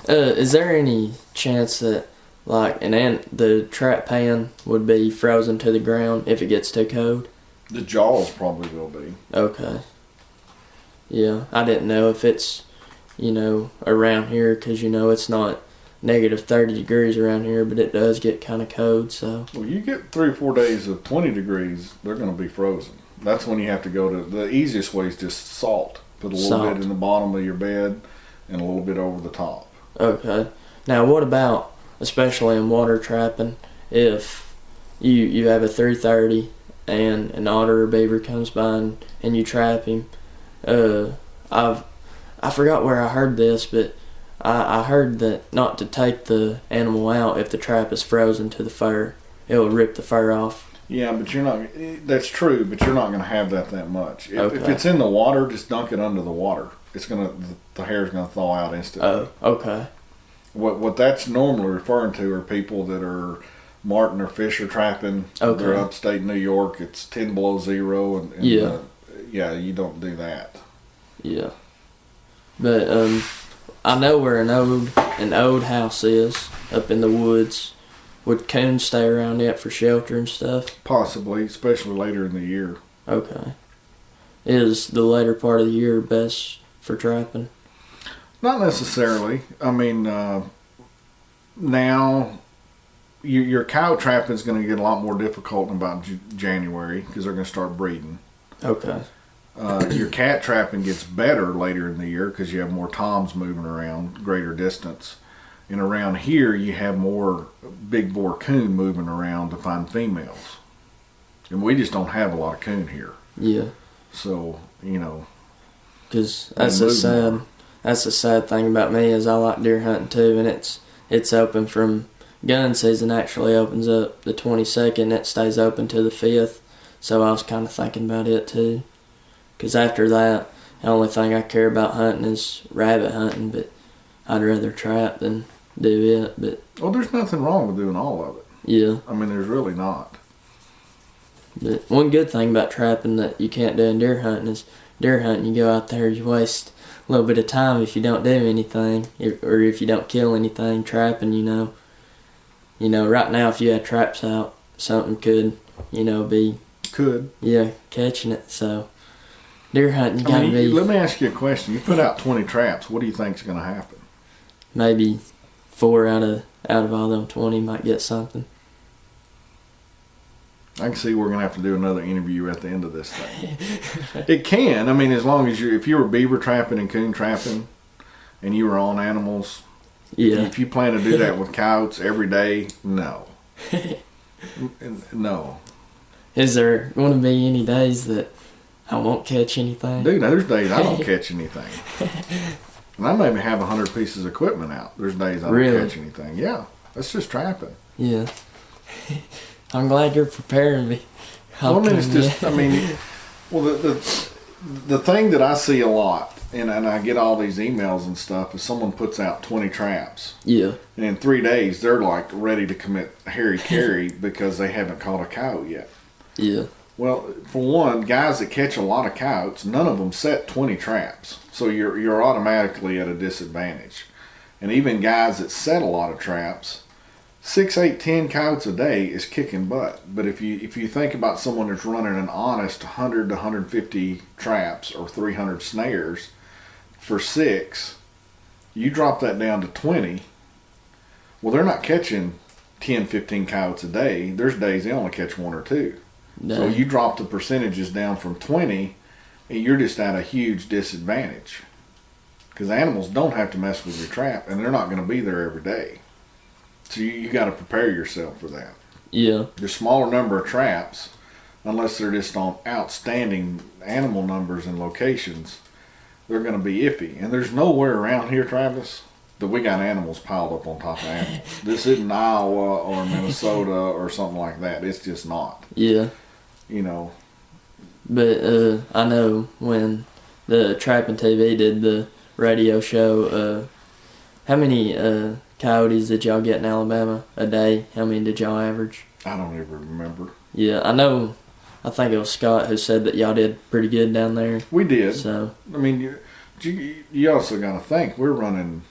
Is there any chance that, the trap pan would be frozen to the ground if it gets too cold? The jaws probably will be. Okay. Yeah, I didn't know if it's, around here, because, it's not negative 30 degrees around here, but it does get kind of cold, so. Well, you get 3 or 4 days of 20 degrees, they're going to be frozen. That's when you have to go to, the easiest way is just salt. Put a little Salt. bit in the bottom of your bed and a little bit over the top. Okay. Now, what about, especially in water trapping, if you have a 330 and an otter or beaver comes by and you trap him? I forgot where I heard this, but I heard that not to take the animal out if the trap is frozen to the fur. It will rip the fur off. Yeah, but you're not, that's true, but you're not going to have that much. If Okay. it's in the water, just dunk it under the water. The hair's going to thaw out instantly. Oh, okay. What that's normally referring to are people that are martin or fisher trapping. Okay. They're upstate New York. It's 10 below zero, and Yeah. Yeah, you don't do that. Yeah. But I know where an old house is up in the woods. Would coons stay around it for shelter and stuff? Possibly, especially later in the year. Okay. Is the later part of the year best for trapping? Not necessarily. I mean, now your cow trapping is going to get a lot more difficult in about January because they're going to start breeding. Okay. Your cat trapping gets better later in the year because you have more toms moving around, greater distance. And around here, you have more big bore coon moving around to find females. And we just don't have a lot of coon here. Yeah. So, Because They that's move the sad thing about me is I like deer hunting too, and it's open from gun season actually opens up the 22nd. It stays open to the 5th. So I was kind of thinking about it too. Because after that, the only thing I care about hunting is rabbit hunting, but I'd rather trap than do it. But well, there's nothing wrong with doing all of it. yeah. I mean, there's really not. But one good thing about trapping that you can't do in deer hunting is deer hunting, you go out there, you waste a little bit of time if you don't do anything, or if you don't kill anything. Trapping, right now if you had traps out, something could, be, Could. catching it. So deer hunting, you gotta be Let me ask you a question. You put out 20 traps. What do you think's going to happen? maybe 4 out of all them 20 might get something. I can see we're going to have to do another interview at the end of this thing. It can. I mean, as long as if you were beaver trapping and coon trapping and you were on animals, Yeah. if you plan to do that with coyotes every day, no. No. Is there going to be any days that I won't catch anything? Dude, there's days I don't catch anything. And I maybe have 100 pieces of equipment out. There's days I don't Really? catch anything. Yeah. That's just trapping. Yeah. I'm glad you're preparing me. Well, I mean, it's Hoping, just, I mean, Well, the thing that I see a lot, and I get all these emails and stuff, is someone puts out 20 traps. Yeah. And in 3 days, they're like ready to commit Harry Carey because they haven't caught a coyote yet. Yeah. Well, for one, guys that catch a lot of coyotes, none of them set 20 traps. So you're automatically at a disadvantage. And even guys that set a lot of traps, 6, 8, 10 coyotes a day is kicking butt. But if you think about someone that's running an honest 100 to 150 traps or 300 snares for 6, you drop that down to 20. Well, they're not catching 10, 15 coyotes a day. There's days they only catch 1 or 2. No. So you drop the percentages down from 20, and you're just at a huge disadvantage. Because animals don't have to mess with your trap, and they're not going to be there every day. So you got to prepare yourself for that. Yeah. The smaller number of traps, unless they're just on outstanding animal numbers and locations, they're going to be iffy. And there's nowhere around here, Travis, that we got animals piled up on top of animals. This isn't Iowa or Minnesota or something like that. It's just not. Yeah. You know. But I know when the Trapping TV did the radio show, how many coyotes did y'all get in Alabama a day? How many did y'all average? I don't even remember. Yeah, I know. I think it was Scott who said that y'all did pretty good down there. We did. So I mean, you also got to think we're running.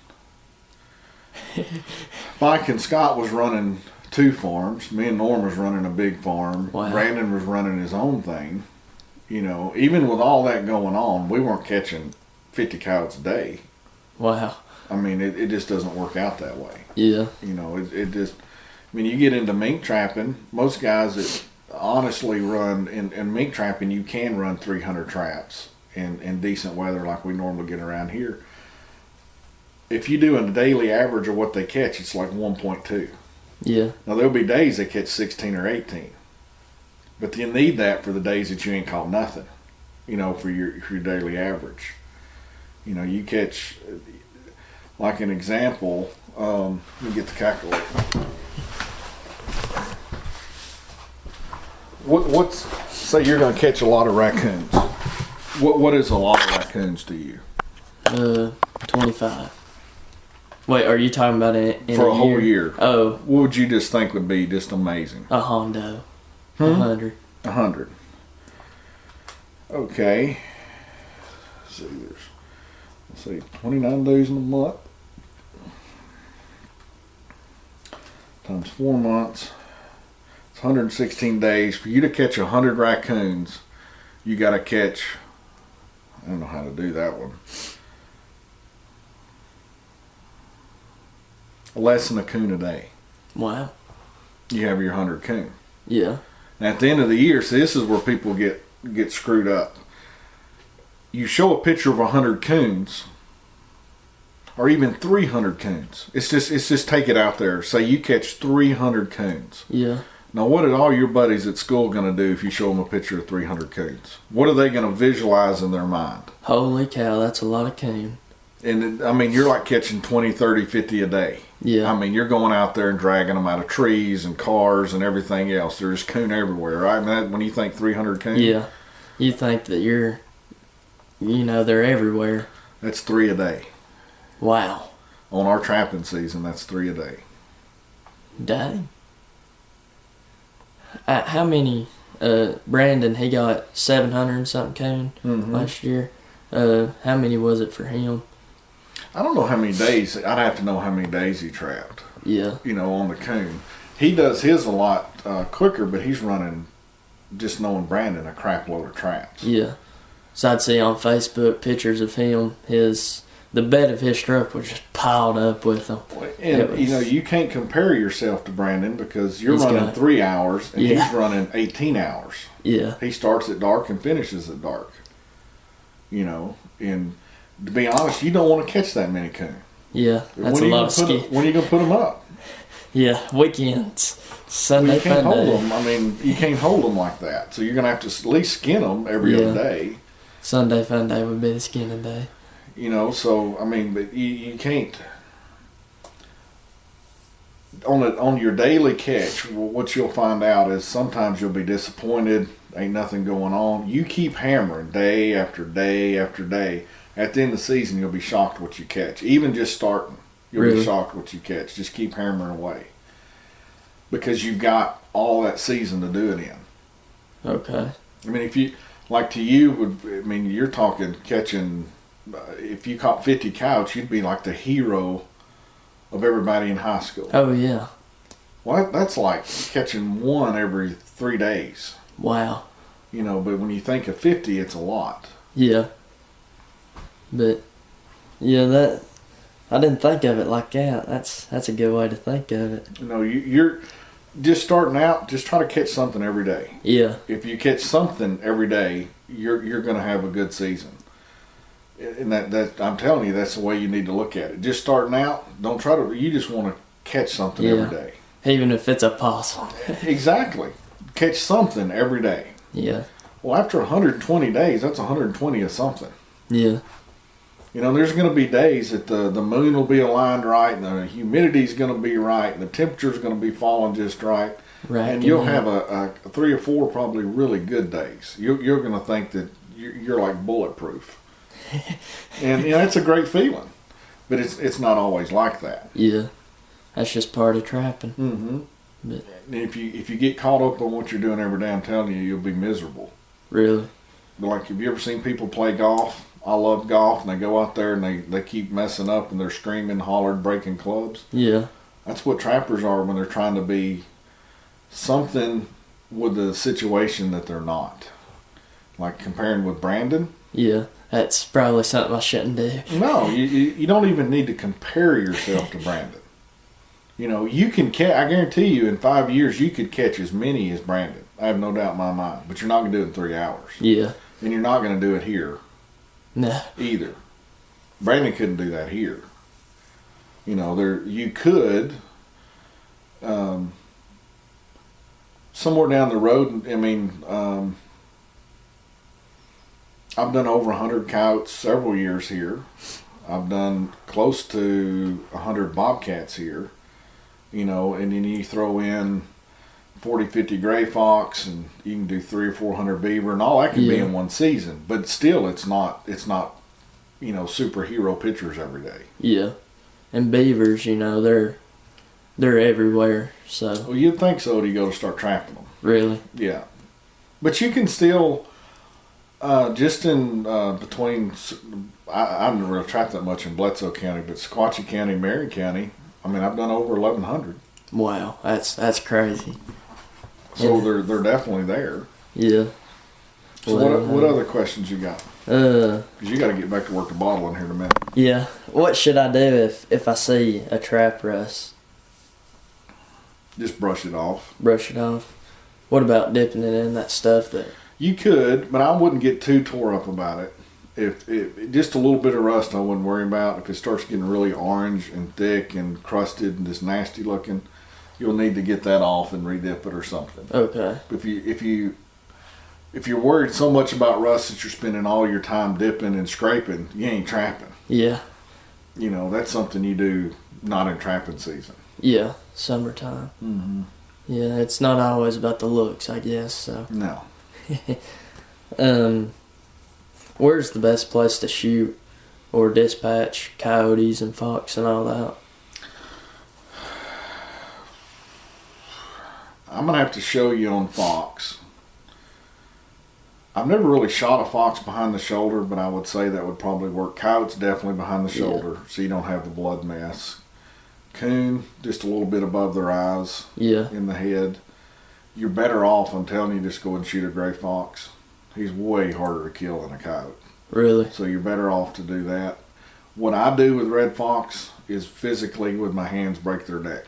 Mike and Scott was running 2 farms. Me and Norm was running a big farm. Wow. Brandon was running his own thing. You know, even with all that going on, we weren't catching 50 coyotes a day. wow. I mean, it just doesn't work out that way. Yeah. You know, it just. I mean, you get into mink trapping. Most guys that honestly run in mink trapping, you can run 300 traps in decent weather like we normally get around here. If you do a daily average of what they catch, it's like 1.2. Yeah. Now, there'll be days they catch 16 or 18. But you need that for the days that you ain't caught nothing, you know, for your daily average. You know, you catch, like an example, let me get the calculator. What's, say you're going to catch a lot of raccoons. What is a lot of raccoons to you? 25. Wait, are you talking about it in For a whole year. Oh, What would you just think would be just amazing? a Hondo. 100. 100. Okay. Let's see, let's see, 29 days in a month. Times 4 months. It's 116 days. For you to catch 100 raccoons, you got to catch, I don't know how to do that one. Less than a coon a day. Wow. You have your 100 coon. Yeah. And at the end of the year, see, this is where people get screwed up. You show a picture of 100 coons, or even 300 coons. It's just take it out there. Say you catch 300 coons. Yeah. Now, what are all your buddies at school going to do if you show them a picture of 300 coons? What are they going to visualize in their mind? Holy cow, that's a lot of coon. And I mean, you're like catching 20, 30, 50 a day. Yeah. I mean, you're going out there and dragging them out of trees and cars and everything else. There's coon everywhere, right? I mean, when you think 300 coon, Yeah. You think that they're everywhere. that's 3 a day. Wow. On our trapping season, that's 3 a day. Dang. How many? Brandon, he got 700 and something coon last year. How many was it for him? I don't know how many days. I'd have to know how many days he trapped. Yeah. You know, on the coon. He does his a lot quicker, but he's running, just knowing Brandon, a crap load of traps. Yeah. So I'd see on Facebook pictures of him. The bed of his truck was just piled up with them. And you know, you can't compare yourself to Brandon because you're He's running got- 3 hours and Yeah. he's running 18 hours. Yeah. He starts at dark and finishes at dark. You know, and to be honest, you don't want to catch that many coon. Yeah. That's a When are you lot gonna of put ski. 'em- When are you going to put them up? Yeah. Weekends. Well, Sunday you can't fun hold day. them. I mean, you can't hold them like that. So you're going to have to at least skin them every Yeah. other day. Sunday fun day would be the skinning day. You know, so I mean, but you can't. on your daily catch, what you'll find out is sometimes you'll be disappointed. Ain't nothing going on. You keep hammering day after day after day. At the end of the season, you'll be shocked what you catch. Even just starting, you'll Really? be shocked what you catch. Just keep hammering away because you've got all that season to do it in. Okay. I mean, if you like to you, I mean, you're talking catching. If you caught 50 coyotes, you'd be like the hero of everybody in high school. Oh yeah. Well, that's like catching one every 3 days. Wow. You know, but when you think of 50, it's a lot. Yeah. But yeah, that I didn't think of it like that. That's a good way to think of it. You know, you're just starting out. Just try to catch something every day. Yeah. If you catch something every day, you're going to have a good season. And that I'm telling you, that's the way you need to look at it. Just starting out, don't try to. You just want to catch something every day. Even if it's a possum. Exactly. Catch something every day. Yeah. Well, after 120 days, that's 120 of something. Yeah. You know, there's going to be days that the moon will be aligned right, and the humidity's going to be right, and the temperature's going to be falling just right. Right. And you'll have a 3 or 4 probably really good days. You're going to think that you're like bulletproof. And, you know, it's a great feeling. But it's not always like that. Yeah. That's just part of trapping. Mm-hmm. But If you get caught up on what you're doing every day, I'm telling you, you'll be miserable. really. But like, have you ever seen people play golf? I love golf, and they go out there and they keep messing up, and they're screaming, hollering, breaking clubs. Yeah. That's what trappers are when they're trying to be something with the situation that they're not. Like comparing with Brandon. Yeah. That's probably something I shouldn't do. No, you don't even need to compare yourself to Brandon. You know, you can catch, I guarantee you in 5 years you could catch as many as Brandon. I have no doubt in my mind. But you're not going to do it in 3 hours. Yeah. And you're not going to do it here No. either. Brandon couldn't do that here. You know, you could somewhere down the road. I mean, I've done over 100 coyotes several years here. I've done close to 100 bobcats here. You know, and then you throw in 40, 50 gray fox, and you can do 300 or 400 beaver, and all that can be Yeah. in one season. But still, it's not, you know, superhero pictures every day. Yeah. And beavers, you know, they're everywhere. So Well, you'd think so till you go to start trapping them. really. Yeah. But you can still, just in between, I haven't really trapped that much in Bledsoe County, but Sequatchie County, Marion County, I mean, I've done over 1,100. Wow. That's crazy. So Yeah. they're definitely there. Yeah. So Well, what other questions you got? Because you got to get back to work the bottle in here in a minute. Yeah. What should I do if I see a trap rust? Just brush it off. Brush it off. What about dipping it in that stuff that? You could, but I wouldn't get too tore up about it. If just a little bit of rust, I wouldn't worry about. If it starts getting really orange and thick and crusted and just nasty looking, you'll need to get that off and redip it or something. Okay. If you're worried so much about rust that you're spending all your time dipping and scraping, you ain't trapping. Yeah. You know, that's something you do not in trapping season. Yeah. Summertime. Mm-hmm. Yeah. It's not always about the looks, I guess. So. No. Where's the best place to shoot or dispatch coyotes and fox and all that? I'm going to have to show you on fox. I've never really shot a fox behind the shoulder, but I would say that would probably work. Coyotes definitely behind the Yeah. shoulder, so you don't have the blood mess. Coon, just a little bit above their eyes Yeah. in the head. You're better off, I'm telling you, just go and shoot a gray fox. He's way harder to kill than a coyote. Really? So you're better off to do that. What I do with red fox is physically with my hands break their neck.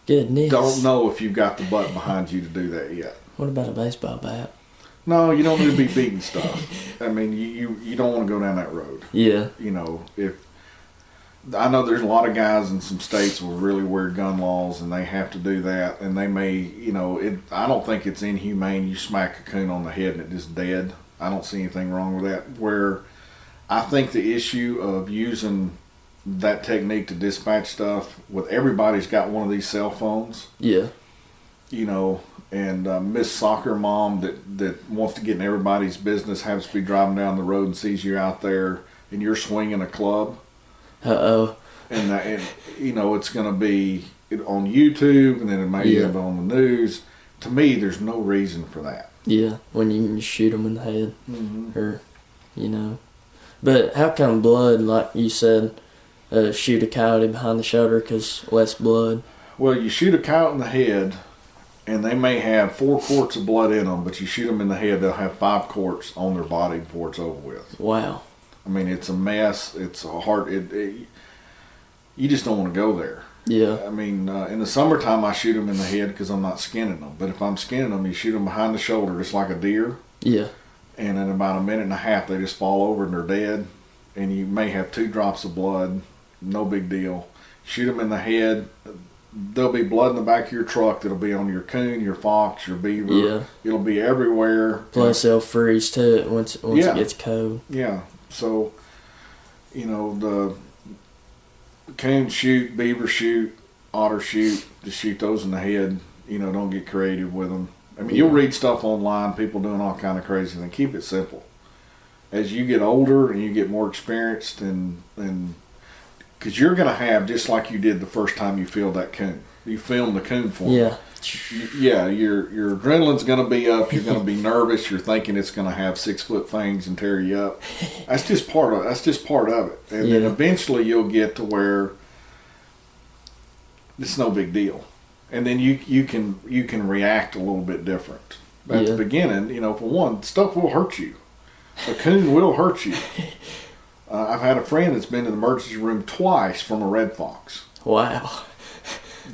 Goodness. Don't know if you've got the butt behind you to do that yet. What about a baseball bat? No, you don't need to be beating stuff. I mean, you don't want to go down that road. Yeah. You know, if I know there's a lot of guys in some states with really weird gun laws, and they have to do that, and they may, you know, I don't think it's inhumane. You smack a coon on the head and it just dead. I don't see anything wrong with that. Where I think the issue of using that technique to dispatch stuff with everybody's got one of these cell phones, Yeah. you know, and Miss Soccer Mom that wants to get in everybody's business happens to be driving down the road and sees you out there and you're swinging a club. Uh-oh. And you know, it's going to be on YouTube and then it may Yeah. be on the news. To me, there's no reason for that. Yeah, when you can just shoot them in the head. Mm-hmm. Or, you know. But how come blood, like you said, shoot a coyote behind the shoulder because less blood? Well, you shoot a coyote in the head, and they may have 4 quarts of blood in them, but you shoot them in the head, they'll have 5 quarts on their body before it's over with. Wow. I mean, it's a mess. It's a hard. You just don't want to go there. Yeah. I mean, in the summertime, I shoot them in the head because I'm not skinning them. But if I'm skinning them, you shoot them behind the shoulder, just like a deer. Yeah. And in about a minute and a half, they just fall over and they're dead. And you may have 2 drops of blood. No big deal. Shoot them in the head. There'll be blood in the back of your truck that'll be on your coon, your fox, your beaver. Yeah. It'll be everywhere. Plus they'll freeze too once Yeah. it gets cold. Yeah. So, you know, the coon shoot, beaver shoot, otter shoot. Just shoot those in the head. You know, don't get creative with them. I mean, you'll read stuff online, people doing all kind of crazy things. Keep it simple. As you get older and you get more experienced, and because you're going to have, just like you did the first time you filmed that coon. You filmed the coon for me. Yeah. Yeah, your adrenaline's going to be up. You're going to be nervous. You're thinking it's going to have 6-foot fangs and tear you up. That's just part of it. And then Yeah. eventually you'll get to where it's no big deal. And then you can react a little bit different. But at Yeah. the beginning, you know, for one, stuff will hurt you. A coon will hurt you. I've had a friend that's been in the emergency room twice from a red fox Wow.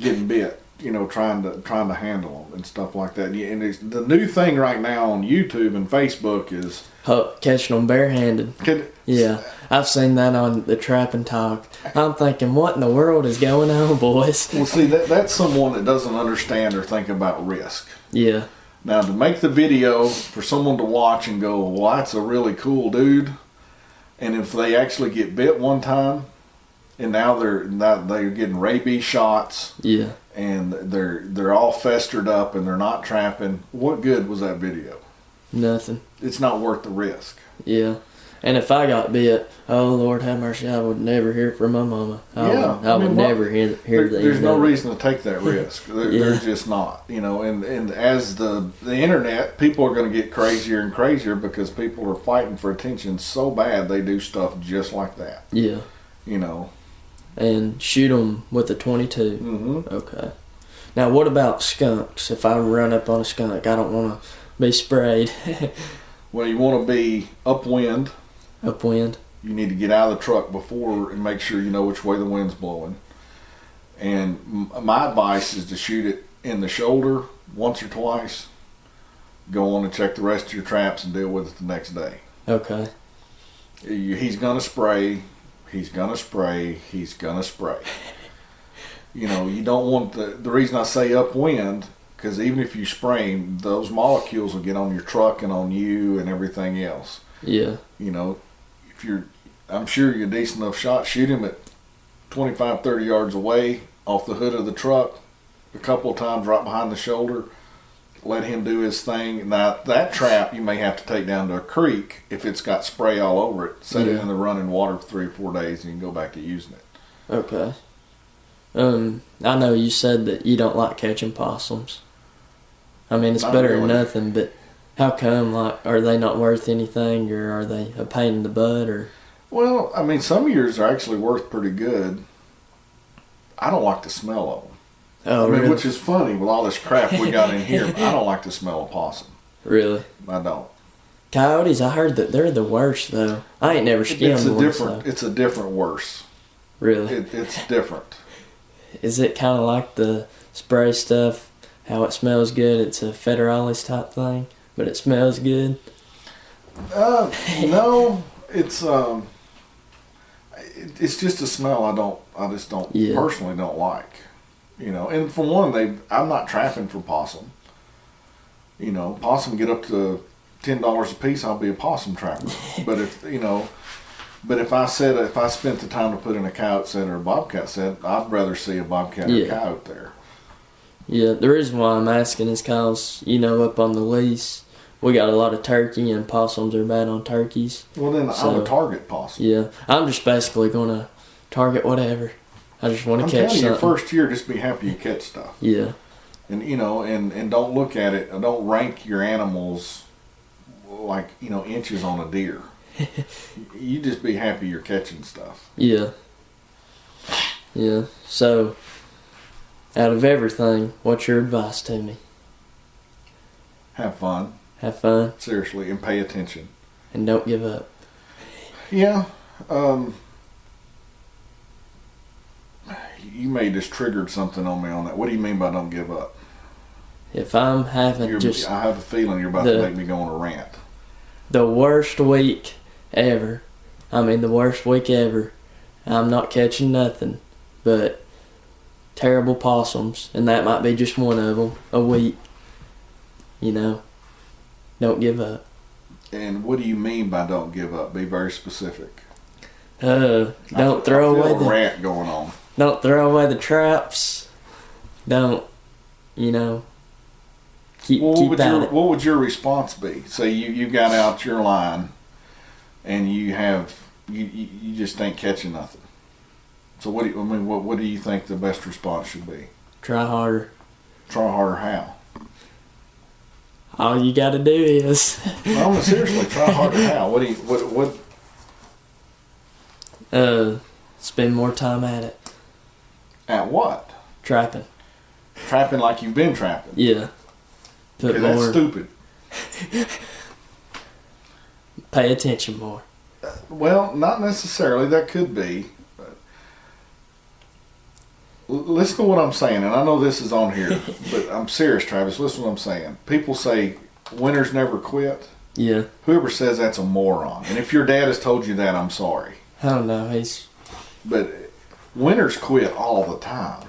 getting bit. You know, trying to handle them and stuff like that. And it's, the new thing right now on YouTube and Facebook is Catching them barehanded. Yeah. I've seen that on the Trap and Talk. I'm thinking, what in the world is going on, boys? Well, see, that's someone that doesn't understand or think about risk. Yeah. Now, to make the video for someone to watch and go, well, that's a really cool dude, and if they actually get bit one time, and now they're getting rabies shots, Yeah. and they're all festered up, and they're not trapping, what good was that video? Nothing. It's not worth the risk. Yeah. And if I got bit, oh Lord have mercy, I would never hear from my mama. I would never hear the There's end no of it. reason to take that risk. There's just not, you know. And as the internet, people are going to get crazier and crazier because people are fighting for attention so bad they do stuff just like that. Yeah. You know. And shoot them with a 22. Mm-hmm. Okay. Now, what about skunks? If I run up on a skunk, I don't want to be sprayed. Well, you want to be upwind. Upwind. You need to get out of the truck before and make sure you know which way the wind's blowing. And my advice is to shoot it in the shoulder once or twice. Go on and check the rest of your traps and deal with it the next day. Okay. He's gonna spray. He's gonna spray. He's gonna spray. You know, you don't want the reason I say upwind, because even if you spray him, those molecules will get on your truck and on you and everything else. Yeah. You know, I'm sure you're a decent enough shot, shoot him at 25, 30 yards away off the hood of the truck, a couple of times right behind the shoulder, let him do his thing. Now, that trap you may have to take down to a creek if it's got spray all over it. Set it in the running water for 3 or 4 days and you can go back to using it. Okay. I know you said that you don't like catching possums. I mean, it's Not better really. than nothing, but how come, like, are they not worth anything, or are they a pain in the butt, or? Well, I mean, some of yours are actually worth pretty good. I don't like the smell of them. Oh, I mean, really? which is funny with all this crap we got in here. I don't like the smell of possum. Really? I don't. Coyotes, I heard that they're the worst, though. I ain't never skinned one, It's a different worse. Really? It's different. Is it kind of like the spray stuff, how it smells good? It's a federalis type thing, but it smells good? No, it's just a smell I just don't personally don't like. You know, and for one, I'm not trapping for possum. You know, possum get up to $10 a piece, I'll be a possum trapper. But if, you know, But if I spent the time to put in a coyote set or a bobcat set, I'd rather see a bobcat or a Yeah. coyote there. Yeah, the reason why I'm asking is because, up on the lease, we got a lot of turkey and possums are bad on turkeys. Well, then I So- would target possum. Yeah, I'm just basically going to target whatever. I just want I'm to catch telling you, your something. first year, just be happy you catch stuff. Yeah, And and don't look at it. Don't rank your animals like inches on a deer. You just be happy you're catching stuff. yeah. Yeah, so, out of everything, what's your advice to me? Have fun, Have fun seriously, and pay attention. and don't give up. Yeah. You may just triggered something on me on that. What do you mean by don't give up? If I'm having I have a feeling you're about to make me go on a rant. the worst week ever, the worst week ever, I'm not catching nothing but terrible possums, and that might be just one of them a week. Don't give up. And what do you mean by don't give up? Be very specific. Don't I throw feel away a the rant going on. don't throw away the traps. Don't keep Well, keep at it. what would your response be? Say you got out your line, and you just ain't catching nothing. So what do you think the best response should be? Try harder. Try harder how? All you got to do is No, seriously, try harder how? What? spend more time at it. At what? Trapping. Trapping like you've been trapping. Yeah. Put Okay, that's more. stupid. Pay attention more. Well, not necessarily. That could be. Listen to what I'm saying, and I know this is on here, but I'm serious, Travis. Listen to what I'm saying. People say winners never quit. Yeah. Whoever says that's a moron. And if your dad has told you that, I'm sorry. I don't know. He's But winners quit all the time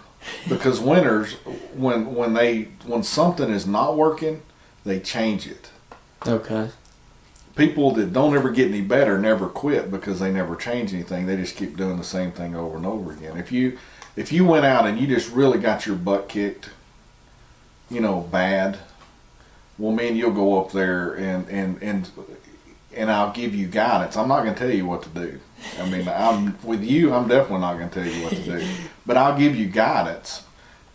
because winners, when something is not working, they change it. okay. People that don't ever get any better never quit because they never change anything. They just keep doing the same thing over and over again. If you went out and you just really got your butt kicked, bad, well, man, you'll go up there and I'll give you guidance. I'm not going to tell you what to do. I'm with you. I'm definitely not going to tell you what to do, but I'll give you guidance,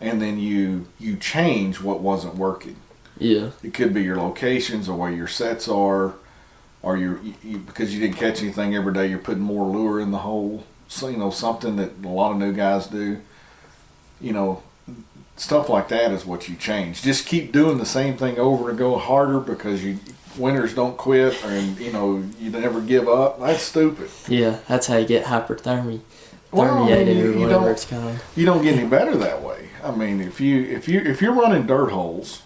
and then you change what wasn't working. Yeah. It could be your locations or where your sets are, or because you didn't catch anything every day, you're putting more lure in the hole. So, something that a lot of new guys do. Stuff like that is what you change. Just keep doing the same thing over and go harder because winners don't quit, and you never give up. That's stupid. Yeah. That's how you get hyperthermia. Well, I mean, Permeated or you whatever don't- it's called. You don't get any better that way. If you're running dirt holes,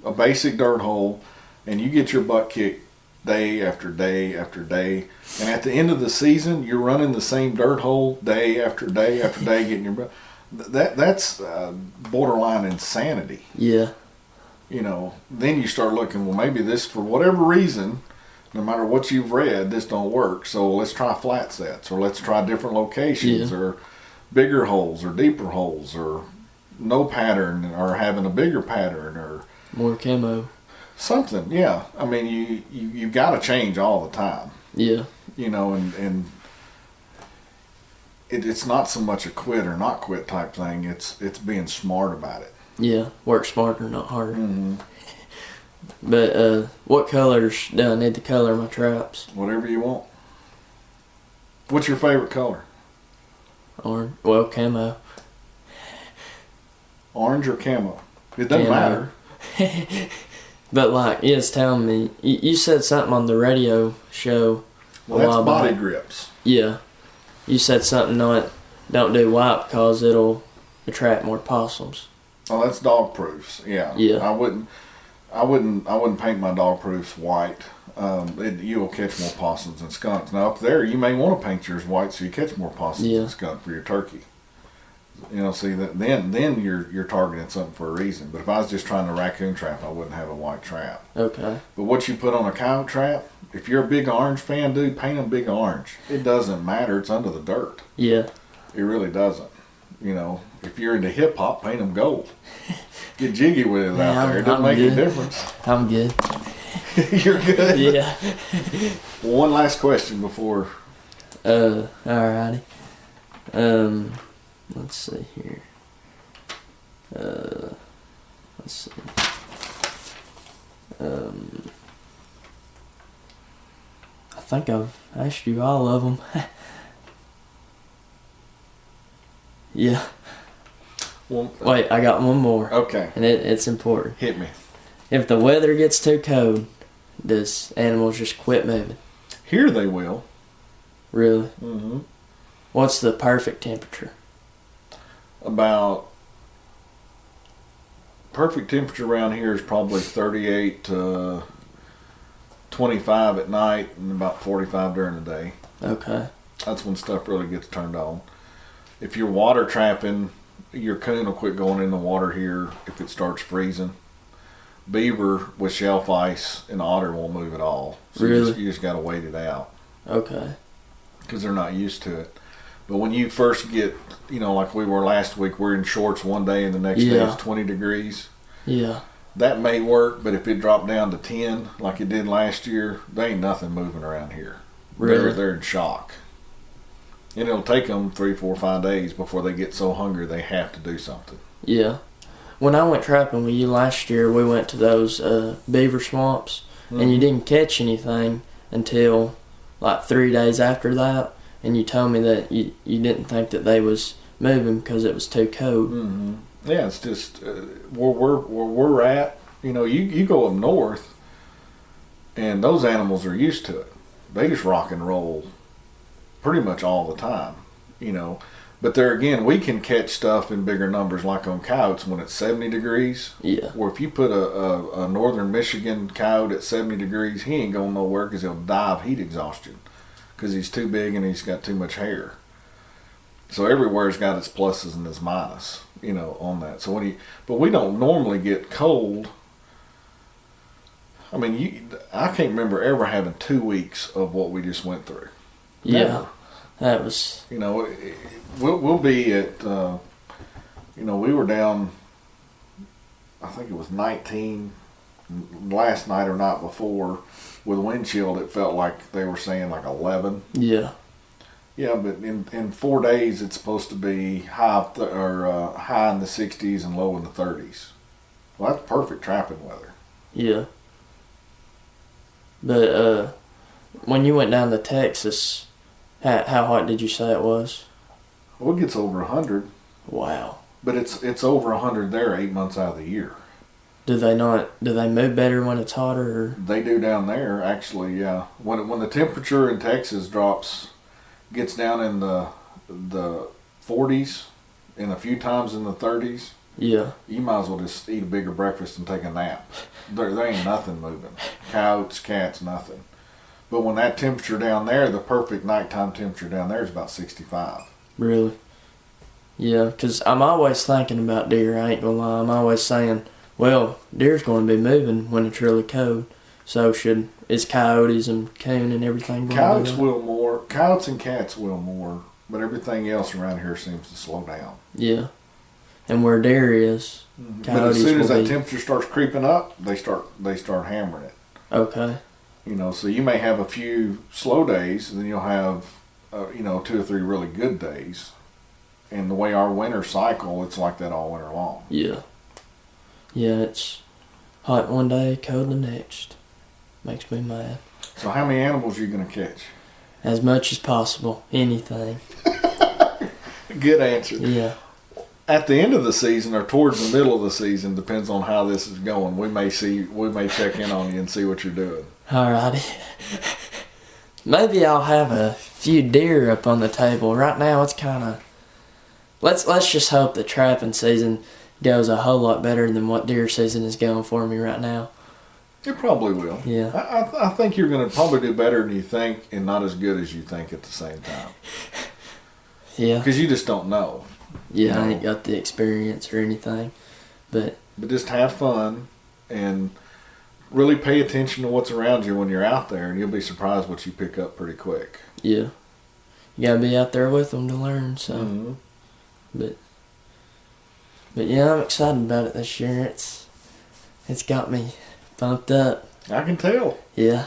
a basic dirt hole, and you get your butt kicked day after day after day, and at the end of the season you're running the same dirt hole day after day after day, getting your butt. That's borderline insanity. Yeah. Then you start looking. Well, maybe this, for whatever reason, no matter what you've read, this don't work. So let's try flat sets, or let's try different locations, Yeah. or bigger holes, or deeper holes, or no pattern, or having a bigger pattern, or More camo. something. Yeah, you got to change all the time. Yeah. And it's not so much a quit or not quit type thing. It's being smart about it. Yeah. Work smarter, not harder. Mm-hmm. But what colors do I need to color my traps? Whatever you want. What's your favorite color? Or camo. Orange or camo? It doesn't Camo. matter. But like, it's telling me you said something on the radio show. Well, a that's while body back. grips. Yeah. You said something on it. Don't do white because it'll attract more possums. Oh, that's dog proofs. Yeah. Yeah. I wouldn't paint my dog proofs white. You'll catch more possums and skunks. Now up there, you may want to paint yours white so you catch more possums Yeah. and skunk for your turkey. You know, see that then you're targeting something for a reason. But if I was just trying to raccoon trap, I wouldn't have a white trap. Okay. But what you put on a coyote trap, if you're a big orange fan, dude, paint them big orange. It doesn't matter. It's under the dirt. Yeah. It really doesn't. You know, if you're into hip hop, paint them gold. Get jiggy with it out there. It doesn't make any difference. I'm good. You're good. Yeah. Well, one last question before. Alrighty. Let's see here. Let's see. I think I've asked you all of them. Yeah. Well, Wait, I got one more. okay. And it's important. Hit me. If the weather gets too cold, does animals just quit moving? Here they will. Really? Mm-hmm. What's the perfect temperature? About perfect temperature around here is probably 38 to 25 at night and about 45 during the day. Okay. That's when stuff really gets turned on. If you're water trapping, your coon will quit going in the water here if it starts freezing. Beaver with shelf ice and otter won't move at all. So Really? you just got to wait it out Okay. because they're not used to it. But when you first get, you know, like we were last week, we're in shorts one day and the next day Yeah. it's 20 degrees. Yeah. That may work, but if it dropped down to 10 like it did last year, there ain't nothing moving around here. Really? They're in shock. And it'll take them 3, 4, 5 days before they get so hungry they have to do something. Yeah. When I went trapping with you last year, we went to those beaver swamps, and you didn't catch anything until like 3 days after that. And you told me that you didn't think that they was moving because it was too cold. Mm-hmm. Yeah, it's just where we're at. You know, you go up north, and those animals are used to it. They just rock and roll pretty much all the time. You know, but there again, we can catch stuff in bigger numbers, like on coyotes when it's 70 degrees. Yeah. Or if you put a northern Michigan coyote at 70 degrees, he ain't going nowhere because he'll die of heat exhaustion because he's too big and he's got too much hair. So everywhere's got its pluses and its minus, you know, on that. So but we don't normally get cold. I mean, I can't remember ever having 2 weeks of what we just went through. Yeah. Never. That was. You know, we'll be at, you know, we were down, I think it was 19 last night or night before. With wind chill, it felt like they were saying like 11. Yeah. Yeah, but in 4 days, it's supposed to be high in the 60s and low in the 30s. Well, that's perfect trapping weather. Yeah. But when you went down to Texas, how hot did you say it was? Well, it gets over 100, Wow. but it's over 100 there 8 months out of the year. Do they move better when it's hotter? Or? They do down there, actually, yeah. When the temperature in Texas gets down in the 40s and a few times in the 30s, Yeah. you might as well just eat a bigger breakfast and take a nap. There ain't nothing moving. Coyotes, cats, nothing. But when that temperature down there, the perfect nighttime temperature down there is about 65. Really? Yeah, because I'm always thinking about deer, I ain't gonna lie. I'm always saying, well, deer's going to be moving when it's really cold. So is coyotes and coon and everything going Coyotes to do that? will more. Coyotes and cats will more. But everything else around here seems to slow down. Yeah. And where deer is, But coyotes as soon as will that be. temperature starts creeping up, they start hammering it. Okay. You know, so you may have a few slow days, and then you'll have, 2 or 3 really good days. And the way our winter cycle, it's like that all winter long. Yeah. Yeah, it's hot one day, cold the next. Makes me mad. So how many animals are you going to catch? As much as possible. Anything. Good answer. Yeah. At the end of the season or towards the middle of the season, depends on how this is going. We may check in on you and see what you're doing. Alrighty. Maybe I'll have a few deer up on the table. Right now it's kind of... Let's just hope the trapping season goes a whole lot better than what deer season is going for me right now. It probably will. Yeah. I think you're going to probably do better than you think and not as good as you think at the same time. Yeah. Because you just don't know. Yeah, I No. ain't got the experience or anything, but But just have fun and really pay attention to what's around you when you're out there, and you'll be surprised what you pick up pretty quick. yeah, you gotta be out there with them to learn. So, Mhm. but yeah, I'm excited about it this year. It's got me pumped up. I can tell. Yeah.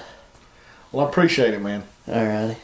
Well, I appreciate it, man. Alrighty.